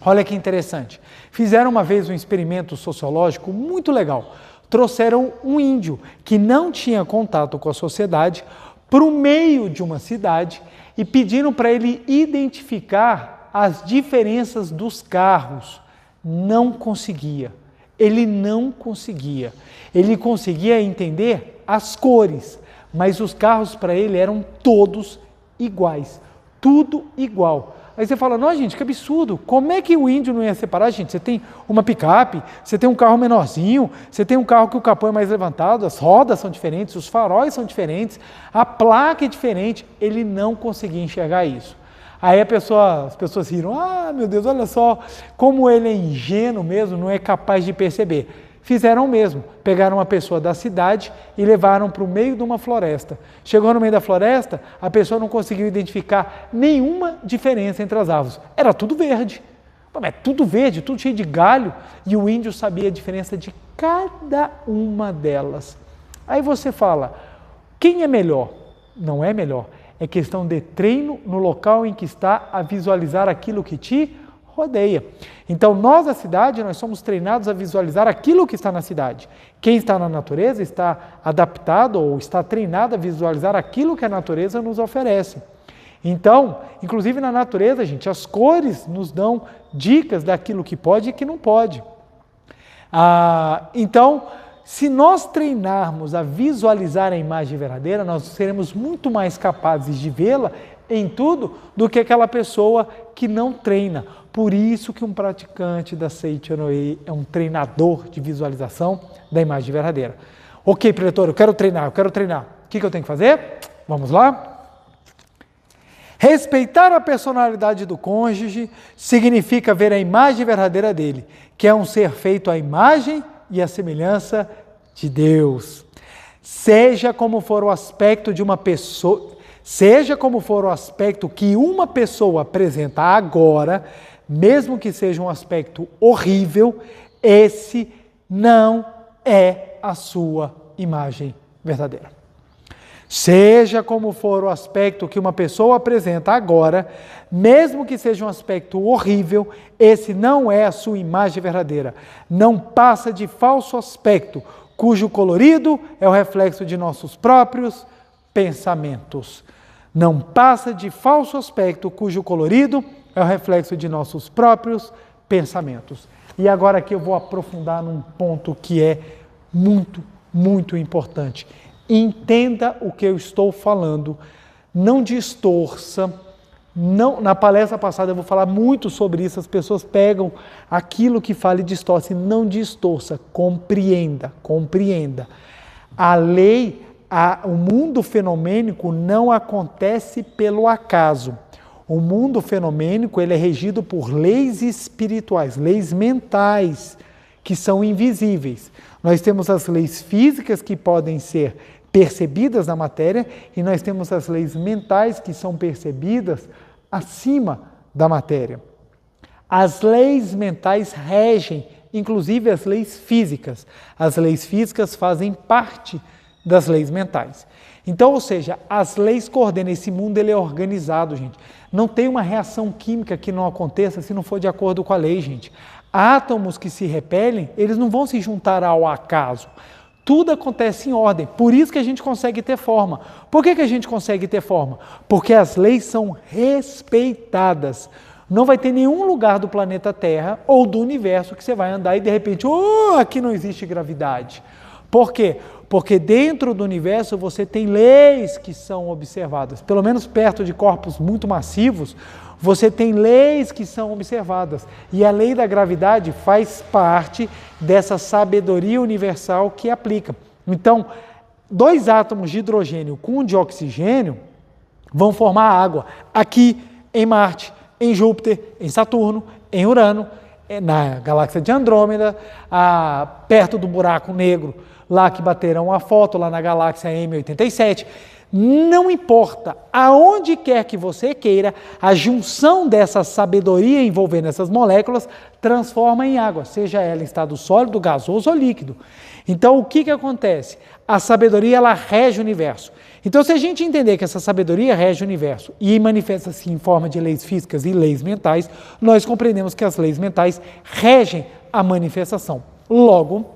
Olha que interessante. Fizeram uma vez um experimento sociológico muito legal. Trouxeram um índio que não tinha contato com a sociedade para o meio de uma cidade e pediram para ele identificar as diferenças dos carros. Não conseguia. Ele não conseguia. Ele conseguia entender as cores, mas os carros para ele eram todos iguais, tudo igual. Aí você fala, não gente, que absurdo, como é que o índio não ia separar? Gente, você tem uma picape, você tem um carro menorzinho, você tem um carro que o capô é mais levantado, as rodas são diferentes, os faróis são diferentes, a placa é diferente, ele não conseguia enxergar isso. Aí as pessoas riram, meu Deus, olha só, como ele é ingênuo mesmo, não é capaz de perceber. fizeram o mesmo. Pegaram uma pessoa da cidade e levaram para o meio de uma floresta. Chegou no meio da floresta, a pessoa não conseguiu identificar nenhuma diferença entre as árvores. Era tudo verde. É tudo verde, tudo cheio de galho, e o índio sabia a diferença de cada uma delas. Aí você fala, quem é melhor? Não é melhor. É questão de treino no local em que está a visualizar aquilo que te rodeia. Então, nós da cidade, nós somos treinados a visualizar aquilo que está na cidade. Quem está na natureza está adaptado ou está treinado a visualizar aquilo que a natureza nos oferece. Então, inclusive na natureza, gente, as cores nos dão dicas daquilo que pode e que não pode. Então, se nós treinarmos a visualizar a imagem verdadeira, nós seremos muito mais capazes de vê-la em tudo do que aquela pessoa que não treina. Por isso que um praticante da Seiichi no-e é um treinador de visualização da imagem verdadeira. Ok, preletor, eu quero treinar. O que eu tenho que fazer? Vamos lá? Respeitar a personalidade do cônjuge significa ver a imagem verdadeira dele, que é um ser feito à imagem e à semelhança de Deus. Seja como for o aspecto de uma pessoa, seja como for o aspecto que uma pessoa apresenta agora, mesmo que seja um aspecto horrível, esse não é a sua imagem verdadeira. Seja como for o aspecto que uma pessoa apresenta agora, mesmo que seja um aspecto horrível, esse não é a sua imagem verdadeira. Não passa de falso aspecto, cujo colorido é o reflexo de nossos próprios pensamentos. Não passa de falso aspecto, cujo colorido é o reflexo de nossos próprios pensamentos. E agora aqui eu vou aprofundar num ponto que é muito, muito importante. Entenda o que eu estou falando, não distorça. Não, na palestra passada eu vou falar muito sobre isso, as pessoas pegam aquilo que fala e distorcem. Não distorça, compreenda. A lei, o mundo fenomênico não acontece pelo acaso. O mundo fenomênico ele é regido por leis espirituais, leis mentais, que são invisíveis. Nós temos as leis físicas que podem ser percebidas na matéria e nós temos as leis mentais que são percebidas acima da matéria. As leis mentais regem, inclusive as leis físicas. As leis físicas fazem parte das leis mentais. Então, ou seja, as leis coordenam, esse mundo ele é organizado, gente. Não tem uma reação química que não aconteça se não for de acordo com a lei, gente. Átomos que se repelem, eles não vão se juntar ao acaso. Tudo acontece em ordem, por isso que a gente consegue ter forma. Por que a gente consegue ter forma? Porque as leis são respeitadas. Não vai ter nenhum lugar do planeta Terra ou do universo que você vai andar e de repente, aqui não existe gravidade. Por quê? Porque dentro do universo você tem leis que são observadas. Pelo menos perto de corpos muito massivos, você tem leis que são observadas. E a lei da gravidade faz parte dessa sabedoria universal que aplica. Então, 2 átomos de hidrogênio com um de oxigênio vão formar água aqui em Marte, em Júpiter, em Saturno, em Urano, na galáxia de Andrômeda, perto do buraco negro, lá que bateram a foto, lá na galáxia M87. Não importa, aonde quer que você queira, a junção dessa sabedoria envolvendo essas moléculas transforma em água, seja ela em estado sólido, gasoso ou líquido. Então, o que acontece? A sabedoria, ela rege o universo. Então, se a gente entender que essa sabedoria rege o universo e manifesta-se em forma de leis físicas e leis mentais, nós compreendemos que as leis mentais regem a manifestação. Logo,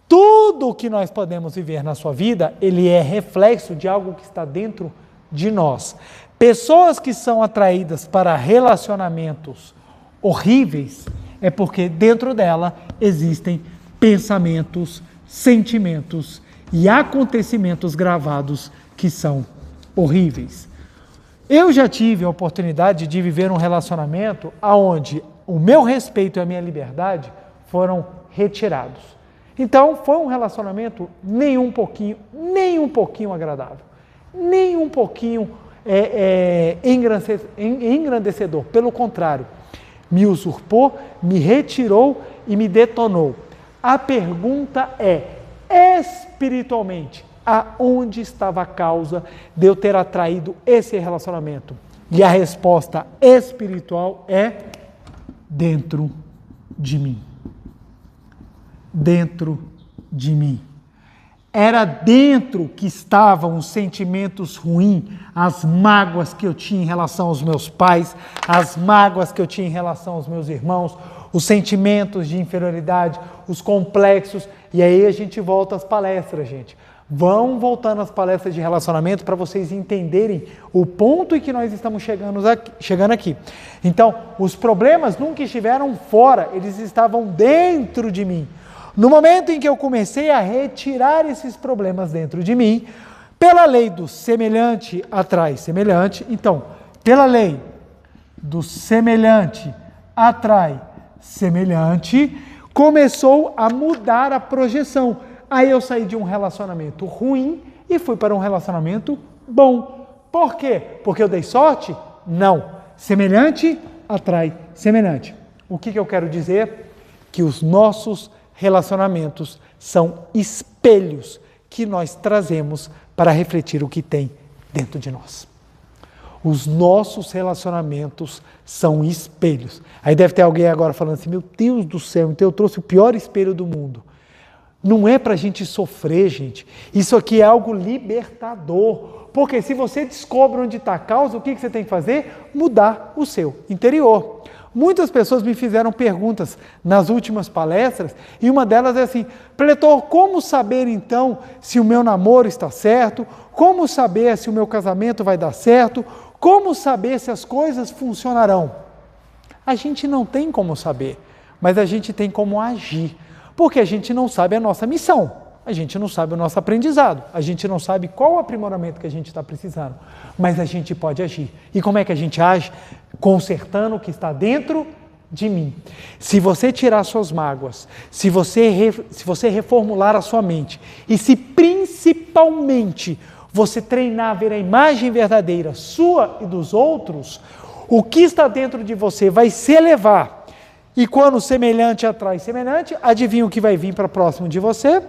tudo o que nós podemos viver na sua vida, ele é reflexo de algo que está dentro de nós. Pessoas que são atraídas para relacionamentos horríveis, é porque dentro dela existem pensamentos, sentimentos e acontecimentos gravados que são horríveis. Eu já tive a oportunidade de viver um relacionamento onde o meu respeito e a minha liberdade foram retirados. Então, foi um relacionamento nem um pouquinho agradável, nem um pouquinho engrandecedor. Pelo contrário, me usurpou, me retirou e me detonou. A pergunta é, espiritualmente, aonde estava a causa de eu ter atraído esse relacionamento? E a resposta espiritual é dentro de mim. Dentro de mim. Era dentro que estavam os sentimentos ruins, as mágoas que eu tinha em relação aos meus pais, as mágoas que eu tinha em relação aos meus irmãos, os sentimentos de inferioridade, os complexos. E aí a gente volta às palestras, gente. Vão voltando às palestras de relacionamento para vocês entenderem o ponto em que nós estamos chegando aqui. Então, os problemas nunca estiveram fora, eles estavam dentro de mim. No momento em que eu comecei a retirar esses problemas dentro de mim, pela lei do semelhante atrai semelhante, então, pela lei do semelhante atrai semelhante, começou a mudar a projeção. Aí eu saí de um relacionamento ruim e fui para um relacionamento bom. Por quê? Porque eu dei sorte? Não. Semelhante atrai semelhante. O que eu quero dizer? Que os nossos relacionamentos são espelhos que nós trazemos para refletir o que tem dentro de nós. Os nossos relacionamentos são espelhos. Aí deve ter alguém agora falando assim, meu Deus do céu, então eu trouxe o pior espelho do mundo. Não é para a gente sofrer, gente. Isso aqui é algo libertador. Porque se você descobre onde está a causa, o que você tem que fazer? Mudar o seu interior. Muitas pessoas me fizeram perguntas nas últimas palestras e uma delas é assim, preletor, como saber então se o meu namoro está certo? Como saber se o meu casamento vai dar certo? Como saber se as coisas funcionarão? A gente não tem como saber, mas a gente tem como agir, porque a gente não sabe a nossa missão, a gente não sabe o nosso aprendizado, a gente não sabe qual o aprimoramento que a gente está precisando, mas a gente pode agir. E como é que a gente age? Consertando o que está dentro de mim. Se você tirar suas mágoas, se você reformular a sua mente e se principalmente você treinar a ver a imagem verdadeira sua e dos outros, o que está dentro de você vai se elevar. E quando semelhante atrai semelhante, adivinha o que vai vir para próximo de você?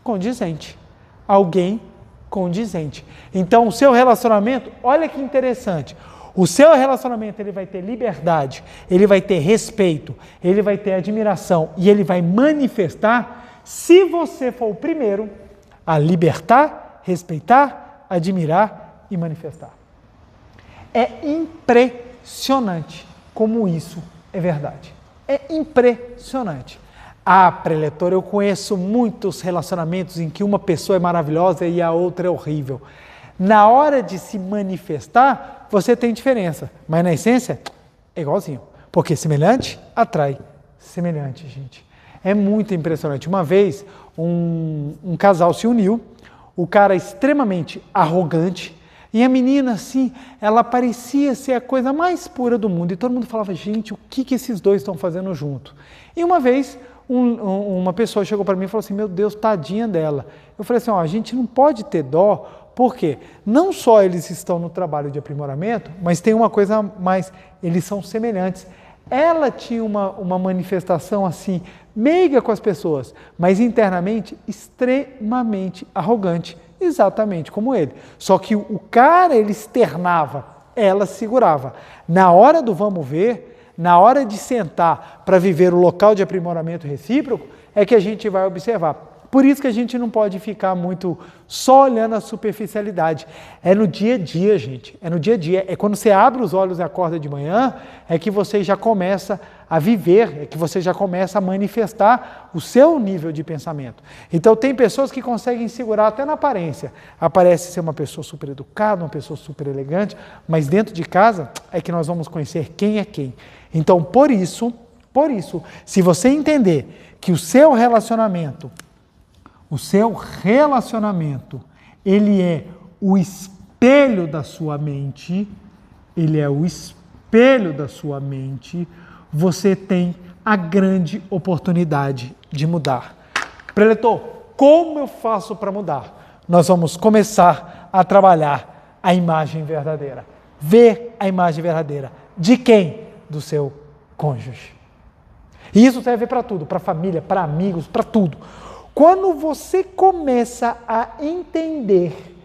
Condizente. Alguém condizente. Então, o seu relacionamento, olha que interessante, o seu relacionamento ele vai ter liberdade, ele vai ter respeito, ele vai ter admiração e ele vai manifestar se você for o primeiro a libertar, respeitar, admirar e manifestar. É impressionante como isso é verdade. É impressionante. Ah, preletor, eu conheço muitos relacionamentos em que uma pessoa é maravilhosa e a outra é horrível. Na hora de se manifestar, você tem diferença, mas na essência é igualzinho, porque semelhante atrai semelhante, gente. É muito impressionante. Uma vez, um casal se uniu, o cara extremamente arrogante, e a menina, assim, ela parecia ser a coisa mais pura do mundo, e todo mundo falava, gente, o que esses dois estão fazendo junto? E uma vez, uma pessoa chegou para mim e falou assim, meu Deus, tadinha dela. Eu falei assim, ó, a gente não pode ter dó, porque não só eles estão no trabalho de aprimoramento, mas tem uma coisa mais, eles são semelhantes. Ela tinha uma manifestação assim, meiga com as pessoas, mas internamente extremamente arrogante, exatamente como ele. Só que o cara, ele externava, ela segurava. Na hora do vamos ver, na hora de sentar para viver o local de aprimoramento recíproco, é que a gente vai observar. Por isso que a gente não pode ficar muito só olhando a superficialidade. É no dia a dia, gente. É no dia a dia. É quando você abre os olhos e acorda de manhã, é que você já começa a viver, é que você já começa a manifestar o seu nível de pensamento. Então tem pessoas que conseguem segurar até na aparência. Aparece ser uma pessoa super educada, uma pessoa super elegante, mas dentro de casa é que nós vamos conhecer quem é quem. Então, por isso, se você entender que o seu relacionamento, ele é o espelho da sua mente, você tem a grande oportunidade de mudar. Preletor, como eu faço para mudar? Nós vamos começar a trabalhar a imagem verdadeira. Ver a imagem verdadeira. De quem? Do seu cônjuge. E isso serve para tudo, para família, para amigos, para tudo. Quando você começa a entender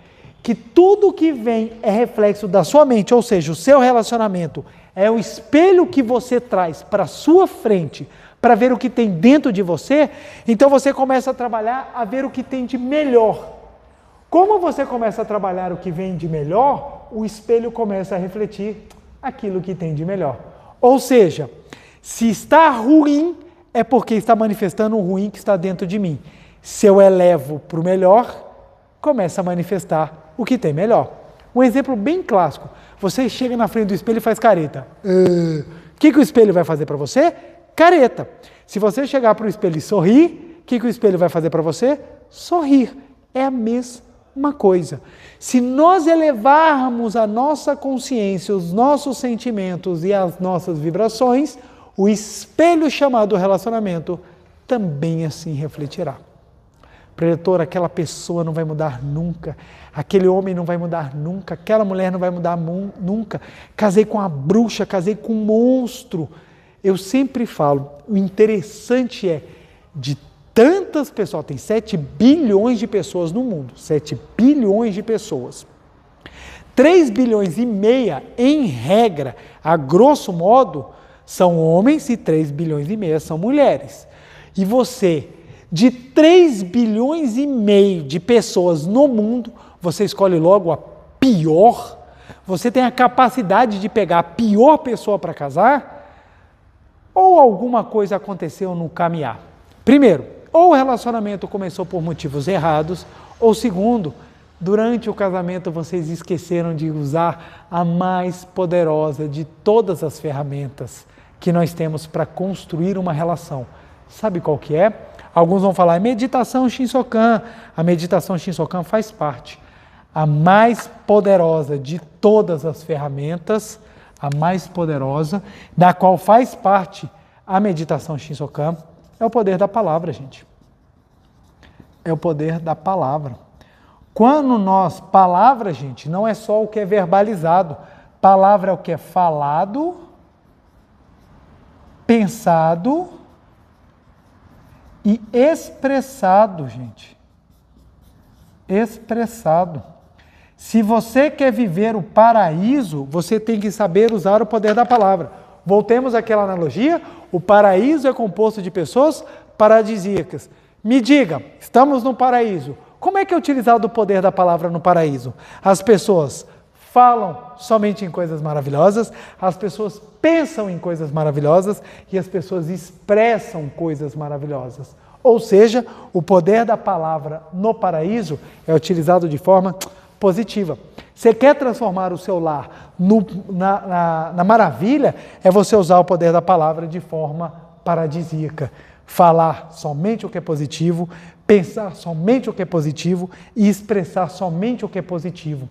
que tudo que vem é reflexo da sua mente, ou seja, o seu relacionamento é o espelho que você traz para a sua frente, para ver o que tem dentro de você, então você começa a trabalhar a ver o que tem de melhor. Como você começa a trabalhar o que vem de melhor, o espelho começa a refletir aquilo que tem de melhor. Ou seja, se está ruim, é porque está manifestando o ruim que está dentro de mim. Se eu elevo para o melhor, começa a manifestar o que tem melhor. Um exemplo bem clássico. Você chega na frente do espelho e faz careta. O que o espelho vai fazer para você? Careta. Se você chegar para o espelho e sorrir, o que o espelho vai fazer para você? Sorrir. É a mesma coisa. Se nós elevarmos a nossa consciência, os nossos sentimentos e as nossas vibrações, o espelho chamado relacionamento também assim refletirá. Preletor, aquela pessoa não vai mudar nunca, aquele homem não vai mudar nunca, aquela mulher não vai mudar nunca, casei com uma bruxa, casei com um monstro. Eu sempre falo, o interessante é, de tantas pessoas, tem 7 bilhões de pessoas no mundo, 7 bilhões de pessoas. 3 bilhões e meia, em regra, a grosso modo, são homens e 3 bilhões e meia são mulheres. E você, de 3 bilhões e meio de pessoas no mundo, você escolhe logo a pior? Você tem a capacidade de pegar a pior pessoa para casar? Ou alguma coisa aconteceu no caminhar? Primeiro, ou o relacionamento começou por motivos errados, ou segundo, durante o casamento vocês esqueceram de usar a mais poderosa de todas as ferramentas que nós temos para construir uma relação. Sabe qual que é? Alguns vão falar, meditação Shinsokan. A meditação Shinsokan faz parte. A mais poderosa de todas as ferramentas, a mais poderosa, da qual faz parte a meditação Shinsokan, é o poder da palavra, gente. É o poder da palavra. Quando palavra, gente, não é só o que é verbalizado. Palavra é o que é falado, pensado e expressado, gente. Expressado. Se você quer viver o paraíso, você tem que saber usar o poder da palavra. Voltemos àquela analogia, o paraíso é composto de pessoas paradisíacas. Me diga, estamos no paraíso, como é que é utilizado o poder da palavra no paraíso? As pessoas falam somente em coisas maravilhosas, as pessoas pensam em coisas maravilhosas e as pessoas expressam coisas maravilhosas. Ou seja, o poder da palavra no paraíso é utilizado de forma positiva. Você quer transformar o seu lar na maravilha, é você usar o poder da palavra de forma paradisíaca. Falar somente o que é positivo, pensar somente o que é positivo e expressar somente o que é positivo.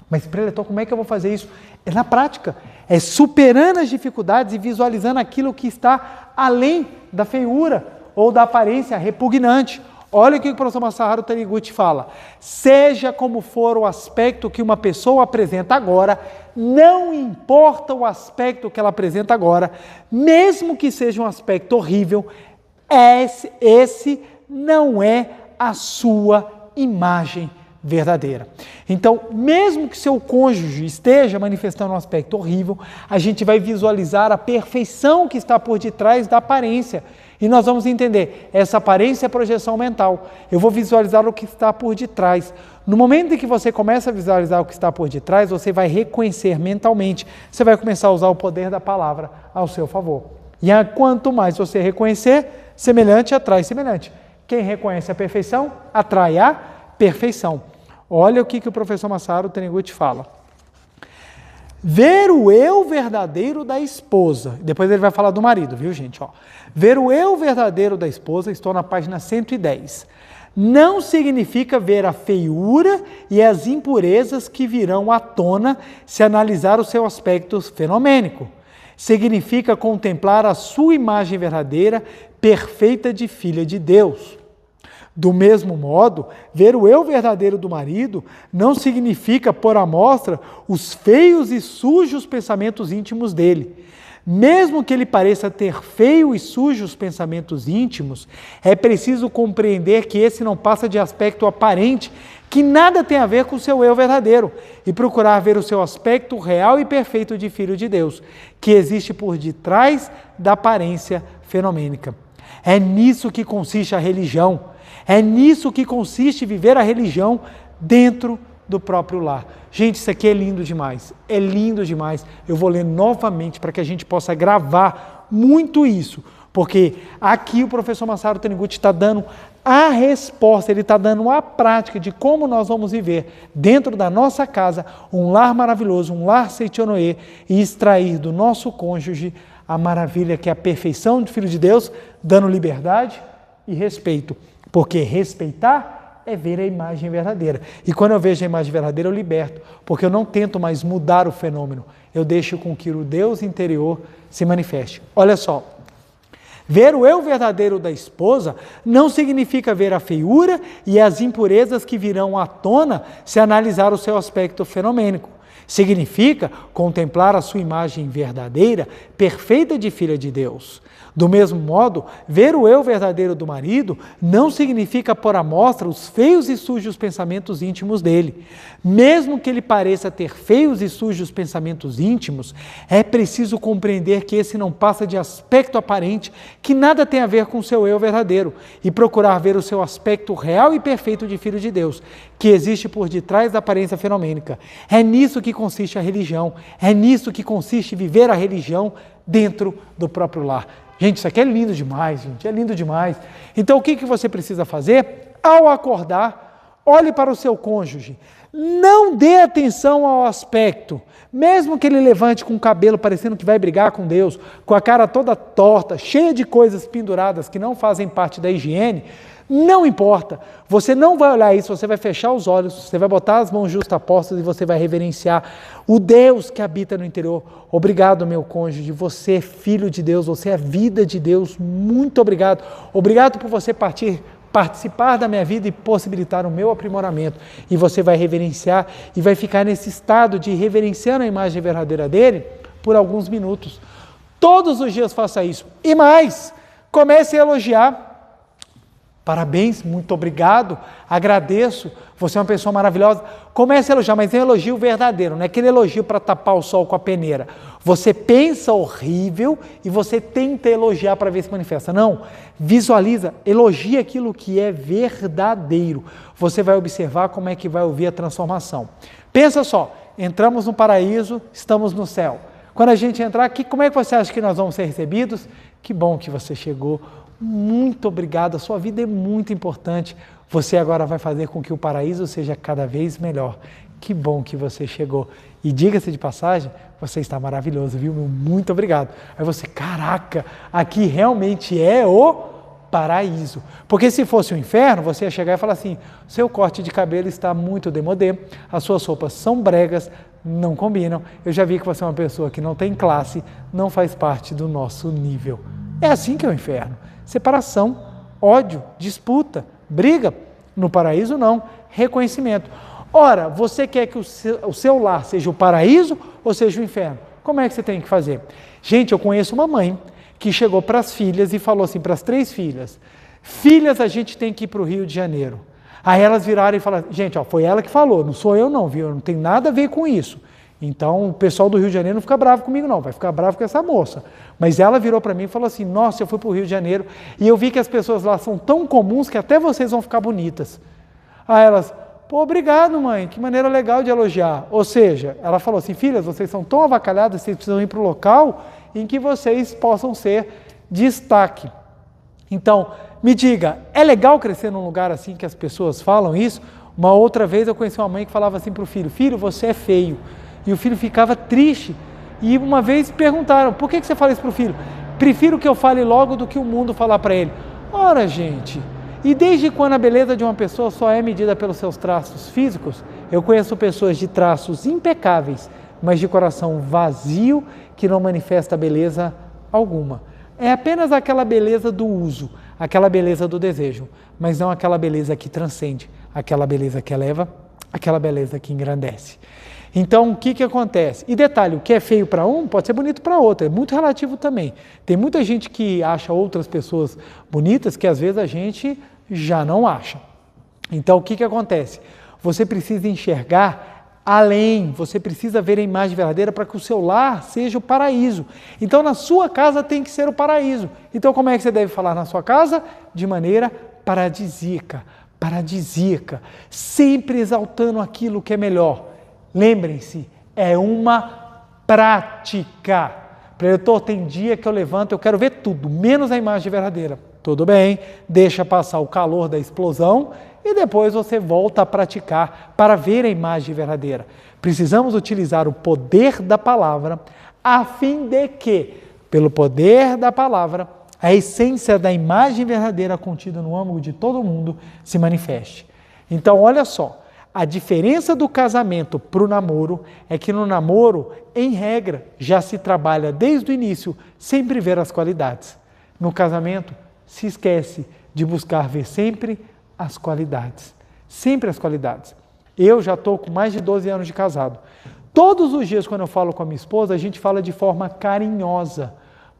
Mas, preletor, como é que eu vou fazer isso? É na prática, é superando as dificuldades e visualizando aquilo que está além da feiura ou da aparência repugnante. Olha o que o professor Masaharu Taniguchi fala. Seja como for o aspecto que uma pessoa apresenta agora, não importa o aspecto que ela apresenta agora, mesmo que seja um aspecto horrível, esse não é a sua imagem verdadeira. Então, mesmo que seu cônjuge esteja manifestando um aspecto horrível, a gente vai visualizar a perfeição que está por detrás da aparência. E nós vamos entender, essa aparência é projeção mental. Eu vou visualizar o que está por detrás. No momento em que você começa a visualizar o que está por detrás, você vai reconhecer mentalmente. Você vai começar a usar o poder da palavra ao seu favor. E quanto mais você reconhecer, semelhante atrai semelhante. Quem reconhece a perfeição, atrai a perfeição. Olha o que o professor Masaharu Taniguchi fala. Ver o eu verdadeiro da esposa. Depois ele vai falar do marido, viu, gente? Ver o eu verdadeiro da esposa, estou na página 110. Não significa ver a feiura e as impurezas que virão à tona se analisar o seu aspecto fenomênico. Significa contemplar a sua imagem verdadeira, perfeita de filha de Deus. Do mesmo modo, ver o eu verdadeiro do marido não significa pôr à mostra os feios e sujos pensamentos íntimos dele. Mesmo que ele pareça ter feio e sujos pensamentos íntimos, é preciso compreender que esse não passa de aspecto aparente, que nada tem a ver com o seu eu verdadeiro, e procurar ver o seu aspecto real e perfeito de filho de Deus, que existe por detrás da aparência fenomênica. É nisso que consiste a religião, é nisso que consiste viver a religião dentro do próprio lar. Gente, isso aqui é lindo demais, é lindo demais. Eu vou ler novamente para que a gente possa gravar muito isso, porque aqui o professor Masaru Taniguchi está dando a resposta, ele está dando a prática de como nós vamos viver dentro da nossa casa, um lar maravilhoso, um lar Seichonoe, e extrair do nosso cônjuge a maravilha que é a perfeição do Filho de Deus, dando liberdade e respeito, porque respeitar é ver a imagem verdadeira. E quando eu vejo a imagem verdadeira, eu liberto, porque eu não tento mais mudar o fenômeno, eu deixo com que o Deus interior se manifeste. Olha só, ver o eu verdadeiro da esposa não significa ver a feiura e as impurezas que virão à tona se analisar o seu aspecto fenomênico. Significa contemplar a sua imagem verdadeira, perfeita de filha de Deus. Do mesmo modo, ver o eu verdadeiro do marido não significa pôr à mostra os feios e sujos pensamentos íntimos dele. Mesmo que ele pareça ter feios e sujos pensamentos íntimos, é preciso compreender que esse não passa de aspecto aparente, que nada tem a ver com o seu eu verdadeiro, e procurar ver o seu aspecto real e perfeito de filho de Deus, que existe por detrás da aparência fenomênica. É nisso que consiste a religião, é nisso que consiste viver a religião dentro do próprio lar. Gente, isso aqui é lindo demais, gente, é lindo demais. Então, o que você precisa fazer? Ao acordar, olhe para o seu cônjuge. Não dê atenção ao aspecto, mesmo que ele levante com o cabelo parecendo que vai brigar com Deus, com a cara toda torta, cheia de coisas penduradas que não fazem parte da higiene, não importa, você não vai olhar isso, você vai fechar os olhos, você vai botar as mãos justapostas e você vai reverenciar o Deus que habita no interior. Obrigado, meu cônjuge, você é filho de Deus, você é a vida de Deus, muito obrigado. Obrigado por você participar da minha vida e possibilitar o meu aprimoramento. E você vai reverenciar e vai ficar nesse estado de reverenciando a imagem verdadeira dele por alguns minutos. Todos os dias faça isso. E mais, comece a elogiar. Parabéns, muito obrigado, agradeço, você é uma pessoa maravilhosa. Comece a elogiar, mas é um elogio verdadeiro, não é aquele elogio para tapar o sol com a peneira. Você pensa horrível e você tenta elogiar para ver se manifesta. Não, visualiza, elogia aquilo que é verdadeiro. Você vai observar como é que vai ouvir a transformação. Pensa só, entramos no paraíso, estamos no céu. Quando a gente entrar aqui, como é que você acha que nós vamos ser recebidos? Que bom que você chegou. Muito obrigado, a sua vida é muito importante. Você agora vai fazer com que o paraíso seja cada vez melhor. Que bom que você chegou. E diga-se de passagem, você está maravilhoso, viu? Muito obrigado. Aí você, caraca, aqui realmente é o paraíso. Porque se fosse o inferno, você ia chegar e falar assim, seu corte de cabelo está muito demodé, as suas roupas são bregas, não combinam. Eu já vi que você é uma pessoa que não tem classe, não faz parte do nosso nível. É assim que é o inferno. Separação, ódio, disputa, briga. No paraíso não, reconhecimento. Ora, você quer que o seu lar seja o paraíso ou seja o inferno? Como é que você tem que fazer? Gente, eu conheço uma mãe que chegou para as filhas e falou assim, para as 3 filhas, filhas, a gente tem que ir para o Rio de Janeiro. Aí elas viraram e falaram, gente, ó, foi ela que falou, não sou eu não, viu? Eu não tenho nada a ver com isso. Então, o pessoal do Rio de Janeiro não fica bravo comigo não, vai ficar bravo com essa moça. Mas ela virou para mim e falou assim, nossa, eu fui para o Rio de Janeiro e eu vi que as pessoas lá são tão comuns que até vocês vão ficar bonitas. Aí elas, pô, obrigado mãe, que maneira legal de elogiar. Ou seja, ela falou assim, filhas, vocês são tão avacalhadas, vocês precisam ir para o local em que vocês possam ser destaque. Então, me diga, é legal crescer num lugar assim que as pessoas falam isso? Uma outra vez eu conheci uma mãe que falava assim para o filho, filho, você é feio. E o filho ficava triste. E uma vez perguntaram, por que você fala isso para o filho? Prefiro que eu fale logo do que o mundo falar para ele. Ora, gente, e desde quando a beleza de uma pessoa só é medida pelos seus traços físicos? Eu conheço pessoas de traços impecáveis, mas de coração vazio, que não manifesta beleza alguma. É apenas aquela beleza do uso, aquela beleza do desejo, mas não aquela beleza que transcende, aquela beleza que eleva, aquela beleza que engrandece. Então, o que acontece? E detalhe, o que é feio para um pode ser bonito para outro, é muito relativo também. Tem muita gente que acha outras pessoas bonitas que às vezes a gente já não acha. Então, o que acontece? Você precisa enxergar além, você precisa ver a imagem verdadeira para que o seu lar seja o paraíso. Então, na sua casa tem que ser o paraíso. Então, como é que você deve falar na sua casa? De maneira paradisíaca, sempre exaltando aquilo que é melhor. Lembrem-se, é uma prática. Preletor, tem dia que eu levanto, eu quero ver tudo, menos a imagem verdadeira. Tudo bem, deixa passar o calor da explosão e depois você volta a praticar para ver a imagem verdadeira. Precisamos utilizar o poder da palavra a fim de que, pelo poder da palavra, a essência da imagem verdadeira contida no âmago de todo mundo se manifeste. Então, olha só, a diferença do casamento para o namoro é que no namoro, em regra, já se trabalha desde o início sempre ver as qualidades. No casamento, se esquece de buscar ver sempre as qualidades. Sempre as qualidades. Eu já estou com mais de 12 anos de casado. Todos os dias, quando eu falo com a minha esposa, a gente fala de forma carinhosa.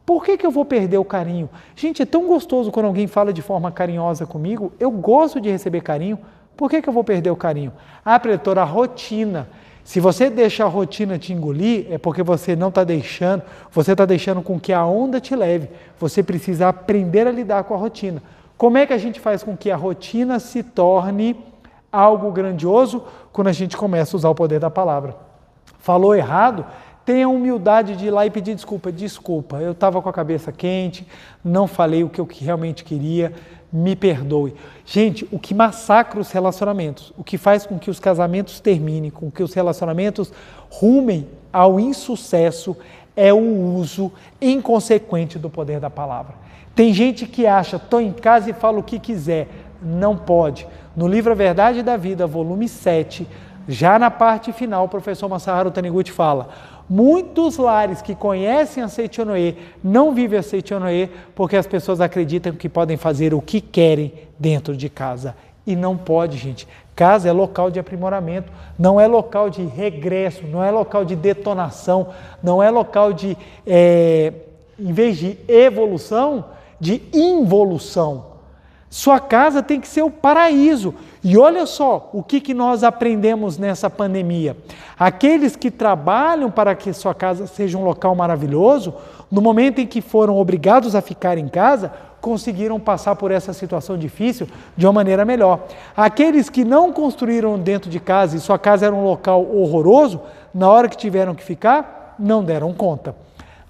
Por que eu vou perder o carinho? Gente, é tão gostoso quando alguém fala de forma carinhosa comigo. Eu gosto de receber carinho. Por que eu vou perder o carinho? Preletor, a rotina. Se você deixa a rotina te engolir, é porque você não está deixando, você está deixando com que a onda te leve. Você precisa aprender a lidar com a rotina. Como é que a gente faz com que a rotina se torne algo grandioso? Quando a gente começa a usar o poder da palavra. Falou errado? Tenha a humildade de ir lá e pedir desculpa. Desculpa, eu estava com a cabeça quente, não falei o que eu realmente queria, me perdoe. Gente, o que massacra os relacionamentos, o que faz com que os casamentos terminem, com que os relacionamentos rumem ao insucesso, é o uso inconsequente do poder da palavra. Tem gente que acha, estou em casa e falo o que quiser. Não pode. No livro A Verdade da Vida, volume 7, já na parte final, o professor Masaharu Taniguchi fala: muitos lares que conhecem a Seichonoye não vivem a Seichonoye porque as pessoas acreditam que podem fazer o que querem dentro de casa. E não pode, gente. Casa é local de aprimoramento, não é local de regresso, não é local de detonação, não é local de, em vez de evolução, de involução. Sua casa tem que ser o paraíso. E olha só o que nós aprendemos nessa pandemia. Aqueles que trabalham para que sua casa seja um local maravilhoso, no momento em que foram obrigados a ficar em casa, conseguiram passar por essa situação difícil de uma maneira melhor. Aqueles que não construíram dentro de casa e sua casa era um local horroroso, na hora que tiveram que ficar, não deram conta.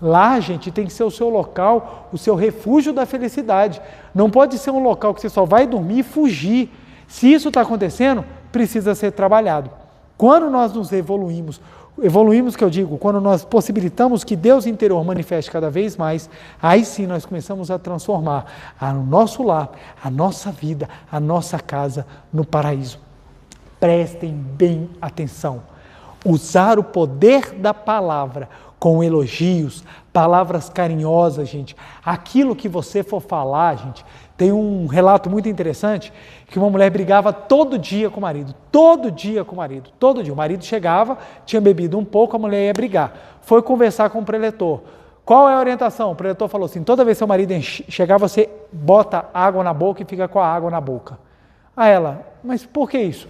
Lá, gente, tem que ser o seu local, o seu refúgio da felicidade. Não pode ser um local que você só vai dormir e fugir. Se isso está acontecendo, precisa ser trabalhado. Quando nós nos evoluímos que eu digo, quando nós possibilitamos que Deus interior manifeste cada vez mais, aí sim nós começamos a transformar o nosso lar, a nossa vida, a nossa casa no paraíso. Prestem bem atenção. Usar o poder da palavra com elogios, palavras carinhosas, gente. Aquilo que você for falar, gente. Tem um relato muito interessante que uma mulher brigava todo dia com o marido. Todo dia com o marido. Todo dia. O marido chegava, tinha bebido um pouco, a mulher ia brigar. Foi conversar com o preletor. Qual é a orientação? O preletor falou assim: toda vez que seu marido chegar, você bota água na boca e fica com a água na boca. Aí ela: mas por que isso?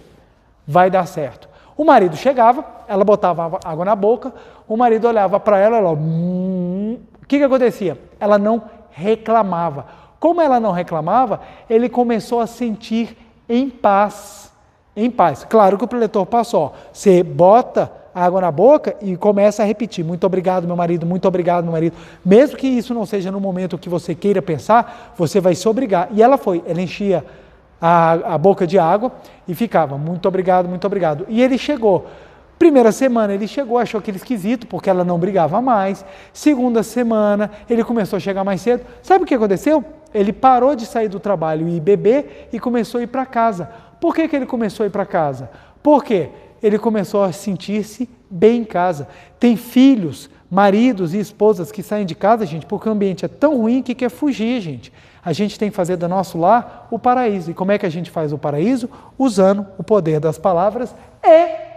Vai dar certo. O marido chegava, ela botava água na boca, o marido olhava para ela, o que acontecia? Ela não reclamava. Como ela não reclamava, ele começou a sentir em paz. Em paz. Claro que o preletor passou. Você bota água na boca e começa a repetir: muito obrigado, meu marido, muito obrigado, meu marido. Mesmo que isso não seja no momento que você queira pensar, você vai se obrigar. E ela enchia a boca de água e ficava: muito obrigado, muito obrigado. E ele chegou. Primeira semana ele chegou, achou aquilo esquisito, porque ela não brigava mais. Segunda semana, ele começou a chegar mais cedo. Sabe o que aconteceu? Ele parou de sair do trabalho e beber e começou a ir para casa. Por que ele começou a ir para casa? Porque ele começou a sentir-se bem em casa. Tem filhos, maridos e esposas que saem de casa, gente, porque o ambiente é tão ruim que quer fugir, gente. A gente tem que fazer do nosso lar o paraíso. E como é que a gente faz o paraíso? Usando o poder das palavras e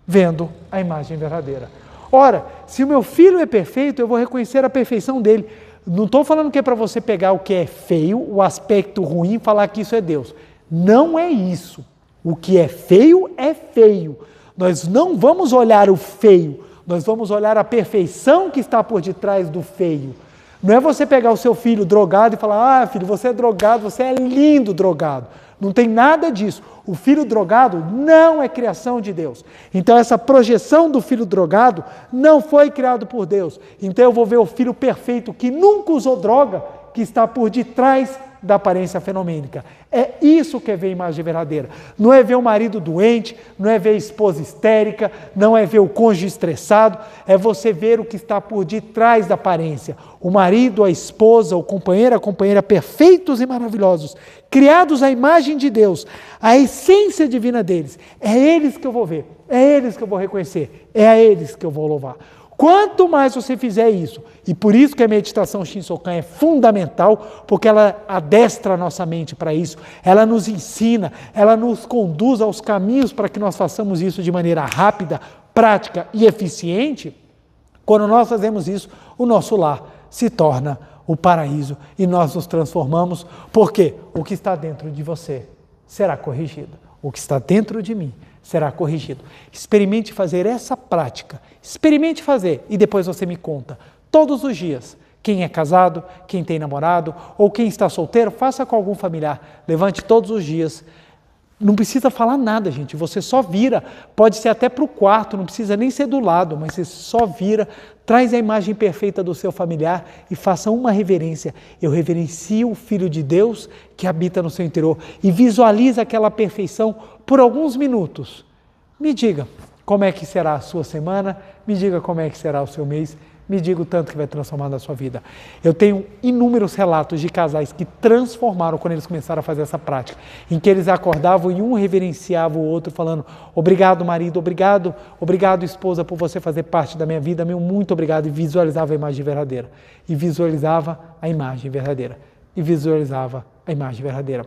vendo a imagem verdadeira. Ora, se o meu filho é perfeito, eu vou reconhecer a perfeição dele. Não estou falando que é para você pegar o que é feio, o aspecto ruim e falar que isso é Deus. Não é isso. O que é feio é feio. Nós não vamos olhar o feio, nós vamos olhar a perfeição que está por detrás do feio. Não é você pegar o seu filho drogado e falar, ah, filho, você é drogado, você é lindo drogado. Não tem nada disso. O filho drogado não é criação de Deus. Então essa projeção do filho drogado não foi criado por Deus. Então eu vou ver o filho perfeito que nunca usou droga, que está por detrás da aparência fenomênica. É isso que é ver a imagem verdadeira. Não é ver o marido doente, não é ver a esposa histérica, não é ver o cônjuge estressado, é você ver o que está por detrás da aparência. O marido, a esposa, o companheiro, a companheira perfeitos e maravilhosos, criados à imagem de Deus, a essência divina deles. É eles que eu vou ver, é eles que eu vou reconhecer, é a eles que eu vou louvar. Quanto mais você fizer isso, e por isso que a meditação Shinsokan é fundamental, porque ela adestra a nossa mente para isso, ela nos ensina, ela nos conduz aos caminhos para que nós façamos isso de maneira rápida, prática e eficiente. Quando nós fazemos isso, o nosso lar se torna o paraíso e nós nos transformamos, porque o que está dentro de você será corrigido, o que está dentro de mim será corrigido. Experimente fazer essa prática, experimente fazer e depois você me conta, todos os dias. Quem é casado, quem tem namorado ou quem está solteiro, faça com algum familiar, levante todos os dias. Não precisa falar nada, gente, você só vira, pode ser até para o quarto, não precisa nem ser do lado, mas você só vira, traz a imagem perfeita do seu familiar e faça uma reverência. Eu reverencio o Filho de Deus que habita no seu interior e visualiza aquela perfeição por alguns minutos. Me diga como é que será a sua semana, me diga como é que será o seu mês, me diga o tanto que vai transformar na sua vida. Eu tenho inúmeros relatos de casais que transformaram quando eles começaram a fazer essa prática, em que eles acordavam e um reverenciava o outro, falando, obrigado marido, obrigado esposa por você fazer parte da minha vida, meu muito obrigado, e visualizava a imagem verdadeira, e visualizava a imagem verdadeira, e visualizava a imagem verdadeira.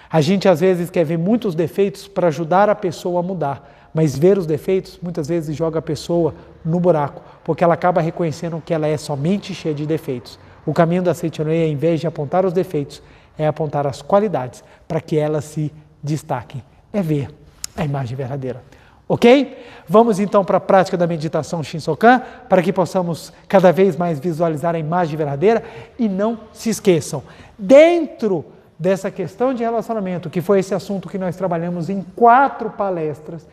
A gente às vezes quer ver muitos defeitos para ajudar a pessoa a mudar, mas ver os defeitos muitas vezes joga a pessoa no buraco, porque ela acaba reconhecendo que ela é somente cheia de defeitos. O caminho da Seitonei, em vez de apontar os defeitos, é apontar as qualidades para que elas se destaquem. É ver a imagem verdadeira. Ok? Vamos então para a prática da meditação Shinsokan, para que possamos cada vez mais visualizar a imagem verdadeira e não se esqueçam, dentro dessa questão de relacionamento, que foi esse assunto que nós trabalhamos em 4 palestras,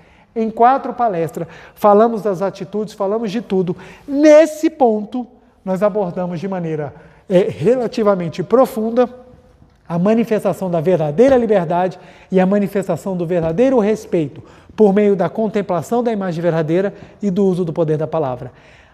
falamos das atitudes, falamos de tudo. Nesse ponto, nós abordamos de maneira relativamente profunda a manifestação da verdadeira liberdade e a manifestação do verdadeiro respeito por meio da contemplação da imagem verdadeira e do uso do poder da palavra.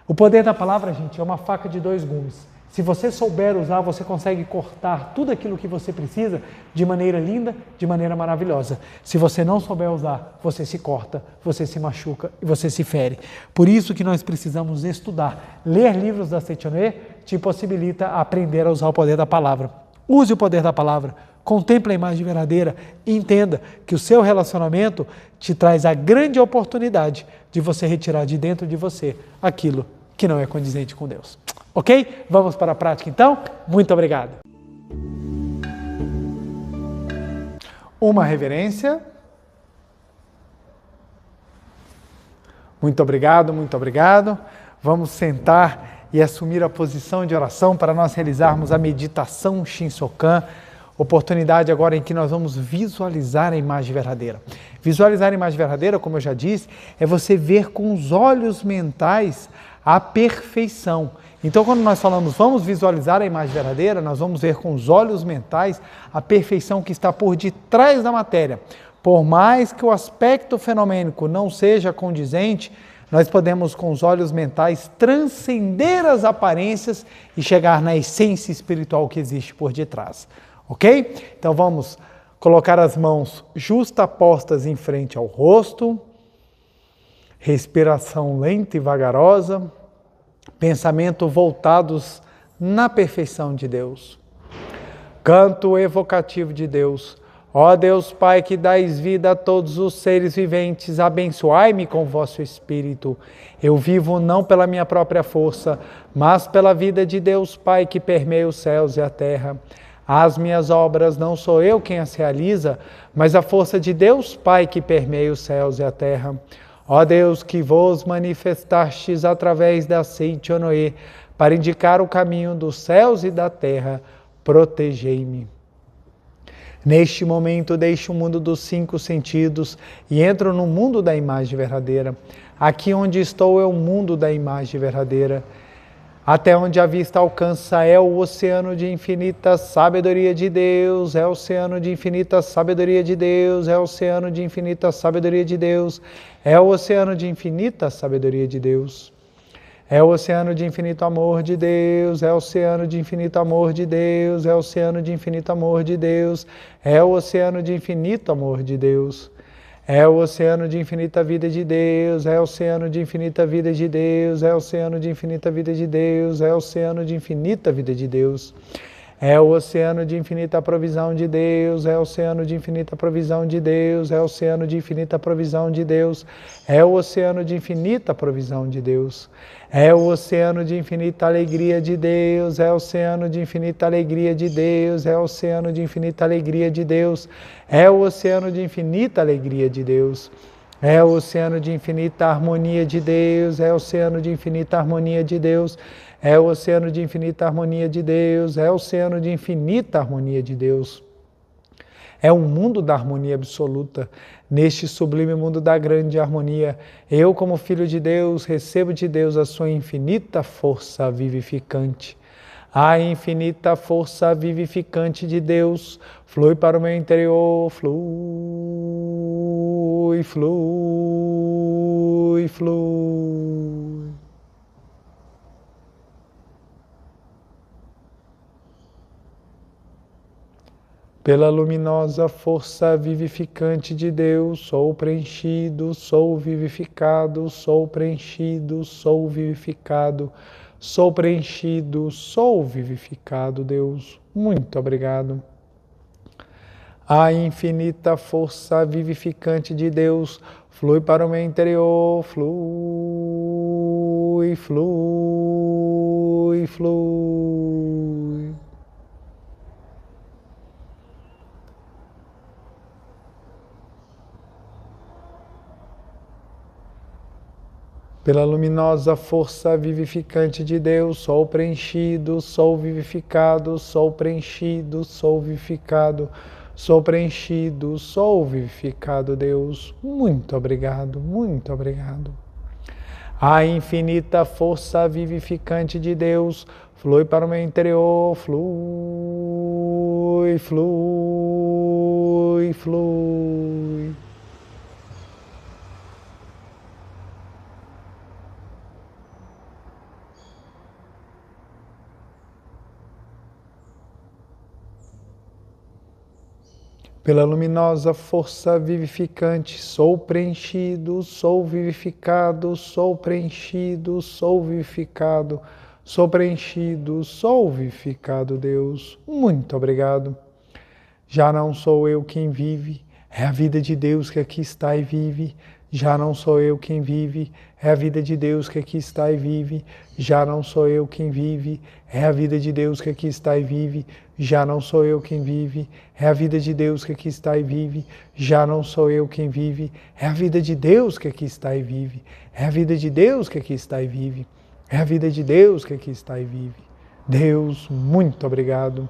O poder da palavra, gente, é uma faca de 2 gumes. Se você souber usar, você consegue cortar tudo aquilo que você precisa de maneira linda, de maneira maravilhosa. Se você não souber usar, você se corta, você se machuca e você se fere. Por isso que nós precisamos estudar. Ler livros da Seitonei te possibilita aprender a usar o poder da palavra. Use o poder da palavra, contemple a imagem verdadeira e entenda que o seu relacionamento te traz a grande oportunidade de você retirar de dentro de você aquilo que não é condizente com Deus. Ok? Vamos para a prática então? Muito obrigado. Uma reverência. Muito obrigado, muito obrigado. Vamos sentar e assumir a posição de oração para nós realizarmos a meditação Shinsokan. Oportunidade agora em que nós vamos visualizar a imagem verdadeira. Visualizar a imagem verdadeira, como eu já disse, é você ver com os olhos mentais a perfeição. Então, quando nós falamos vamos visualizar a imagem verdadeira, nós vamos ver com os olhos mentais a perfeição que está por detrás da matéria. Por mais que o aspecto fenomênico não seja condizente, nós podemos com os olhos mentais transcender as aparências e chegar na essência espiritual que existe por detrás. Ok? Então vamos colocar as mãos justapostas em frente ao rosto, respiração lenta e vagarosa, pensamento voltados na perfeição de Deus. Canto evocativo de Deus, Ó Deus Pai, que dais vida a todos os seres viventes, abençoai-me com vosso Espírito. Eu vivo não pela minha própria força, mas pela vida de Deus Pai que permeia os céus e a terra. As minhas obras não sou eu quem as realiza, mas a força de Deus Pai que permeia os céus e a terra. Ó Deus, que vos manifestastes através da seite Noé, para indicar o caminho dos céus e da terra, protegei-me. Neste momento, deixo o mundo dos 5 sentidos e entro no mundo da imagem verdadeira. Aqui onde estou é o mundo da imagem verdadeira. Até onde a vista alcança é o oceano de infinita sabedoria de Deus, é o oceano de infinita sabedoria de Deus, é o oceano de infinita sabedoria de Deus, é o oceano de infinita sabedoria de Deus. É o oceano de infinito amor de Deus, é o oceano de infinito amor de Deus, é o oceano de infinito amor de Deus, é o oceano de infinito amor de Deus. É o oceano de infinita vida de Deus, é o oceano de infinita vida de Deus, é o oceano de infinita vida de Deus, é o oceano de infinita vida de Deus. É o oceano de infinita provisão de Deus, é o oceano de infinita provisão de Deus, é o oceano de infinita provisão de Deus, é o oceano de infinita provisão de Deus. É o oceano de infinita alegria de Deus, é o oceano de infinita alegria de Deus, é o oceano de infinita alegria de Deus, é o oceano de infinita alegria de Deus. É o oceano de infinita harmonia de Deus, é o oceano de infinita harmonia de Deus, é o oceano de infinita harmonia de Deus, é o oceano de infinita harmonia de Deus. É um mundo da harmonia absoluta. Neste sublime mundo da grande harmonia, eu, como filho de Deus, recebo de Deus a sua infinita força vivificante. A infinita força vivificante de Deus flui para o meu interior, flui, flui, flui. Pela luminosa força vivificante de Deus, sou preenchido, sou vivificado, sou preenchido, sou vivificado, sou preenchido, sou vivificado, Deus. Muito obrigado. A infinita força vivificante de Deus flui para o meu interior, flui, flui, flui. Pela luminosa força vivificante de Deus, sou preenchido, sou vivificado, sou preenchido, sou vivificado, sou preenchido, sou vivificado, Deus. Muito obrigado, muito obrigado. A infinita força vivificante de Deus flui para o meu interior, flui, flui, flui. Pela luminosa força vivificante, sou preenchido, sou vivificado, sou preenchido, sou vivificado, sou preenchido, sou vivificado, Deus. Muito obrigado. Já não sou eu quem vive, é a vida de Deus que aqui está e vive. Já não sou eu quem vive, é a vida de Deus que aqui está e vive. Já não sou eu quem vive, é a vida de Deus que aqui está e vive. Já não sou eu quem vive, é a vida de Deus que aqui está e vive. Já não sou eu quem vive, é a vida de Deus que aqui está e vive. É a vida de Deus que aqui está e vive. É a vida de Deus que aqui está e vive. Deus, muito obrigado.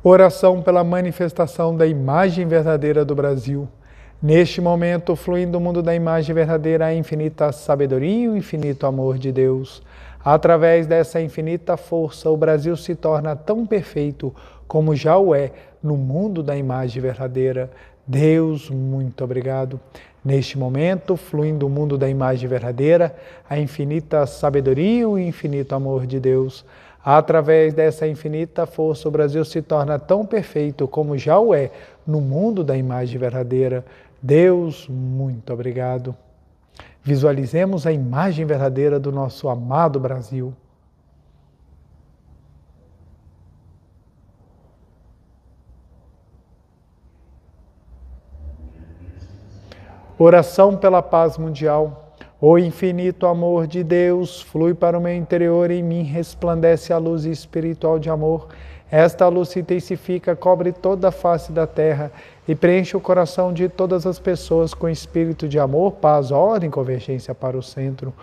Oração pela manifestação da imagem verdadeira do Brasil. Neste momento, fluindo do mundo da imagem verdadeira a infinita sabedoria e o infinito amor de Deus. Através dessa infinita força, o Brasil se torna tão perfeito como já o é no mundo da imagem verdadeira. Deus, muito obrigado. Neste momento, fluindo do mundo da imagem verdadeira, a infinita sabedoria e o infinito amor de Deus. Através dessa infinita força, o Brasil se torna tão perfeito como já o é no mundo da imagem verdadeira. Deus, muito obrigado. Visualizemos a imagem verdadeira do nosso amado Brasil. Oração pela paz mundial. O infinito amor de Deus flui para o meu interior e em mim resplandece a luz espiritual de amor. Esta luz se intensifica, cobre toda a face da terra e preenche o coração de todas as pessoas com espírito de amor, paz, ordem e convergência para o centro.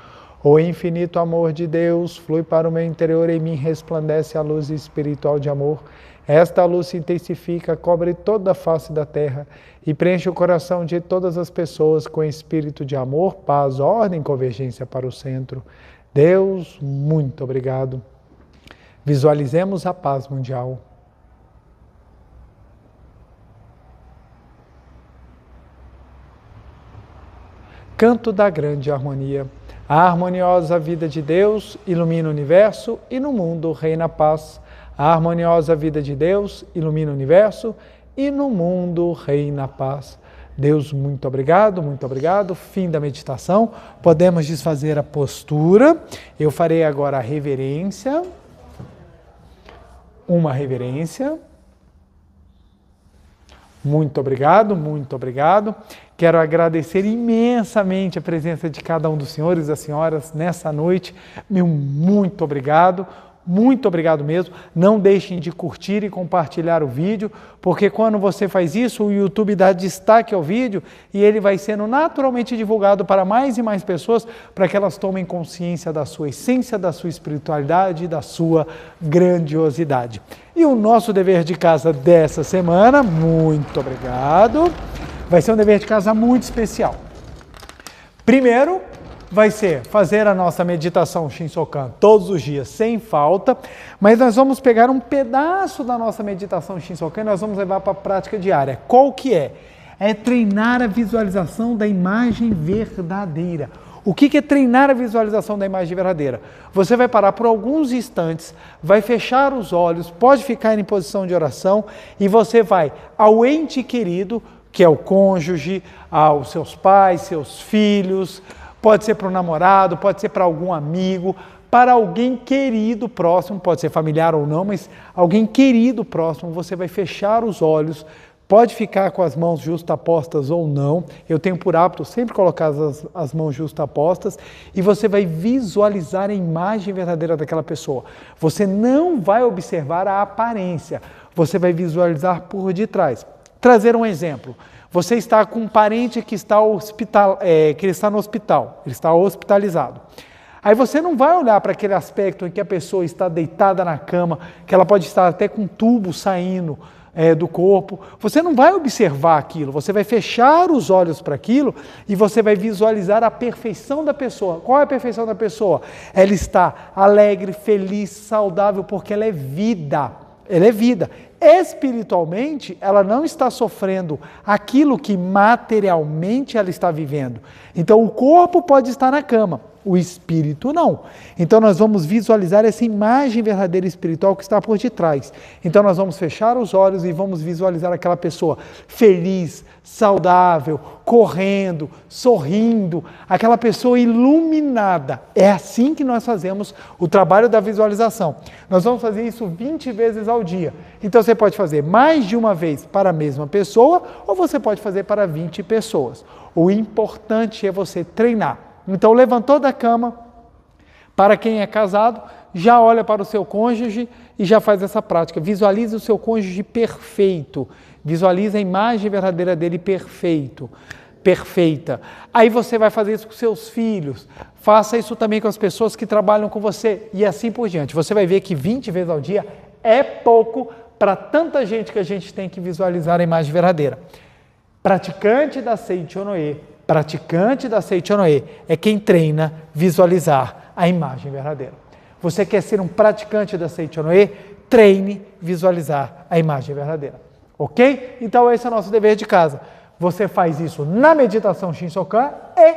O infinito amor de Deus flui para o meu interior e em mim resplandece a luz espiritual de amor. Esta luz se intensifica, cobre toda a face da terra e preenche o coração de todas as pessoas com espírito de amor, paz, ordem e convergência para o centro. Deus, muito obrigado. Visualizemos a paz mundial. Canto da grande harmonia. A harmoniosa vida de Deus ilumina o universo e no mundo reina a paz. A harmoniosa vida de Deus ilumina o universo e no mundo reina a paz. Deus, muito obrigado, muito obrigado. Fim da meditação. Podemos desfazer a postura. Eu farei agora a reverência. Uma reverência. Muito obrigado, muito obrigado. Quero agradecer imensamente a presença de cada um dos senhores e das senhoras nessa noite. Meu muito obrigado. Muito obrigado mesmo. Não deixem de curtir e compartilhar o vídeo, porque quando você faz isso, o YouTube dá destaque ao vídeo e ele vai sendo naturalmente divulgado para mais e mais pessoas, para que elas tomem consciência da sua essência, da sua espiritualidade e da sua grandiosidade. E o nosso dever de casa dessa semana, muito obrigado, vai ser um dever de casa muito especial. Primeiro, vai ser fazer a nossa meditação Shinsokan todos os dias, sem falta, mas nós vamos pegar um pedaço da nossa meditação Shinsokan e nós vamos levar para a prática diária. Qual que é? É treinar a visualização da imagem verdadeira. O que é treinar a visualização da imagem verdadeira? Você vai parar por alguns instantes, vai fechar os olhos, pode ficar em posição de oração e você vai ao ente querido, que é o cônjuge, aos seus pais, seus filhos, pode ser para um namorado, pode ser para algum amigo, para alguém querido próximo, pode ser familiar ou não, mas alguém querido próximo, você vai fechar os olhos, pode ficar com as mãos justapostas ou não, eu tenho por hábito sempre colocar as mãos justapostas e você vai visualizar a imagem verdadeira daquela pessoa. Você não vai observar a aparência, você vai visualizar por detrás. Trazer um exemplo. Você está com um parente que está no hospital, ele está hospitalizado. Aí você não vai olhar para aquele aspecto em que a pessoa está deitada na cama, que ela pode estar até com um tubo saindo do corpo. Você não vai observar aquilo, você vai fechar os olhos para aquilo e você vai visualizar a perfeição da pessoa. Qual é a perfeição da pessoa? Ela está alegre, feliz, saudável, porque ela é vida. Ela é vida. Espiritualmente, ela não está sofrendo aquilo que materialmente ela está vivendo. Então, o corpo pode estar na cama, o espírito não. Então, nós vamos visualizar essa imagem verdadeira espiritual que está por detrás. Então, nós vamos fechar os olhos e vamos visualizar aquela pessoa feliz, saudável, correndo, sorrindo, aquela pessoa iluminada. É assim que nós fazemos o trabalho da visualização. Nós vamos fazer isso 20 vezes ao dia. Então, você pode fazer mais de uma vez para a mesma pessoa ou você pode fazer para 20 pessoas. O importante é você treinar. Então, levantou da cama, para quem é casado, já olha para o seu cônjuge e já faz essa prática. Visualize o seu cônjuge perfeito. Visualize a imagem verdadeira dele perfeita. Aí você vai fazer isso com seus filhos. Faça isso também com as pessoas que trabalham com você e assim por diante. Você vai ver que 20 vezes ao dia é pouco para tanta gente que a gente tem que visualizar a imagem verdadeira. Praticante da Seichonoe, é quem treina visualizar a imagem verdadeira. Você quer ser um praticante da Seichonoe? Treine visualizar a imagem verdadeira. Ok? Então esse é o nosso dever de casa. Você faz isso na meditação Shinsokan e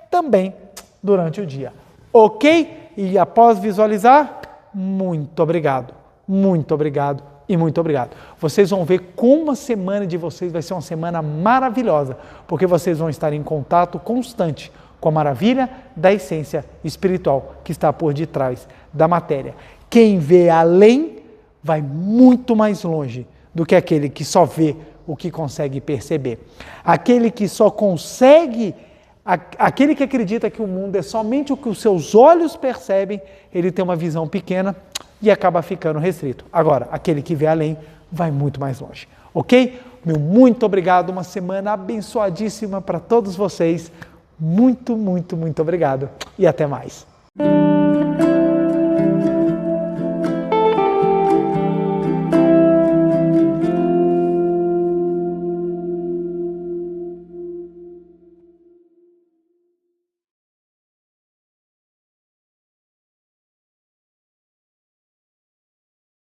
também durante o dia. Ok? E após visualizar, muito obrigado. Muito obrigado e muito obrigado. Vocês vão ver como a semana de vocês vai ser uma semana maravilhosa, porque vocês vão estar em contato constante com a maravilha da essência espiritual que está por detrás da matéria. Quem vê além vai muito mais longe do que aquele que só vê o que consegue perceber. Aquele que só consegue, aquele que acredita que o mundo é somente o que os seus olhos percebem, ele tem uma visão pequena e acaba ficando restrito. Agora, aquele que vê além vai muito mais longe. Ok? Meu muito obrigado, uma semana abençoadíssima para todos vocês. Muito, muito, muito obrigado e até mais.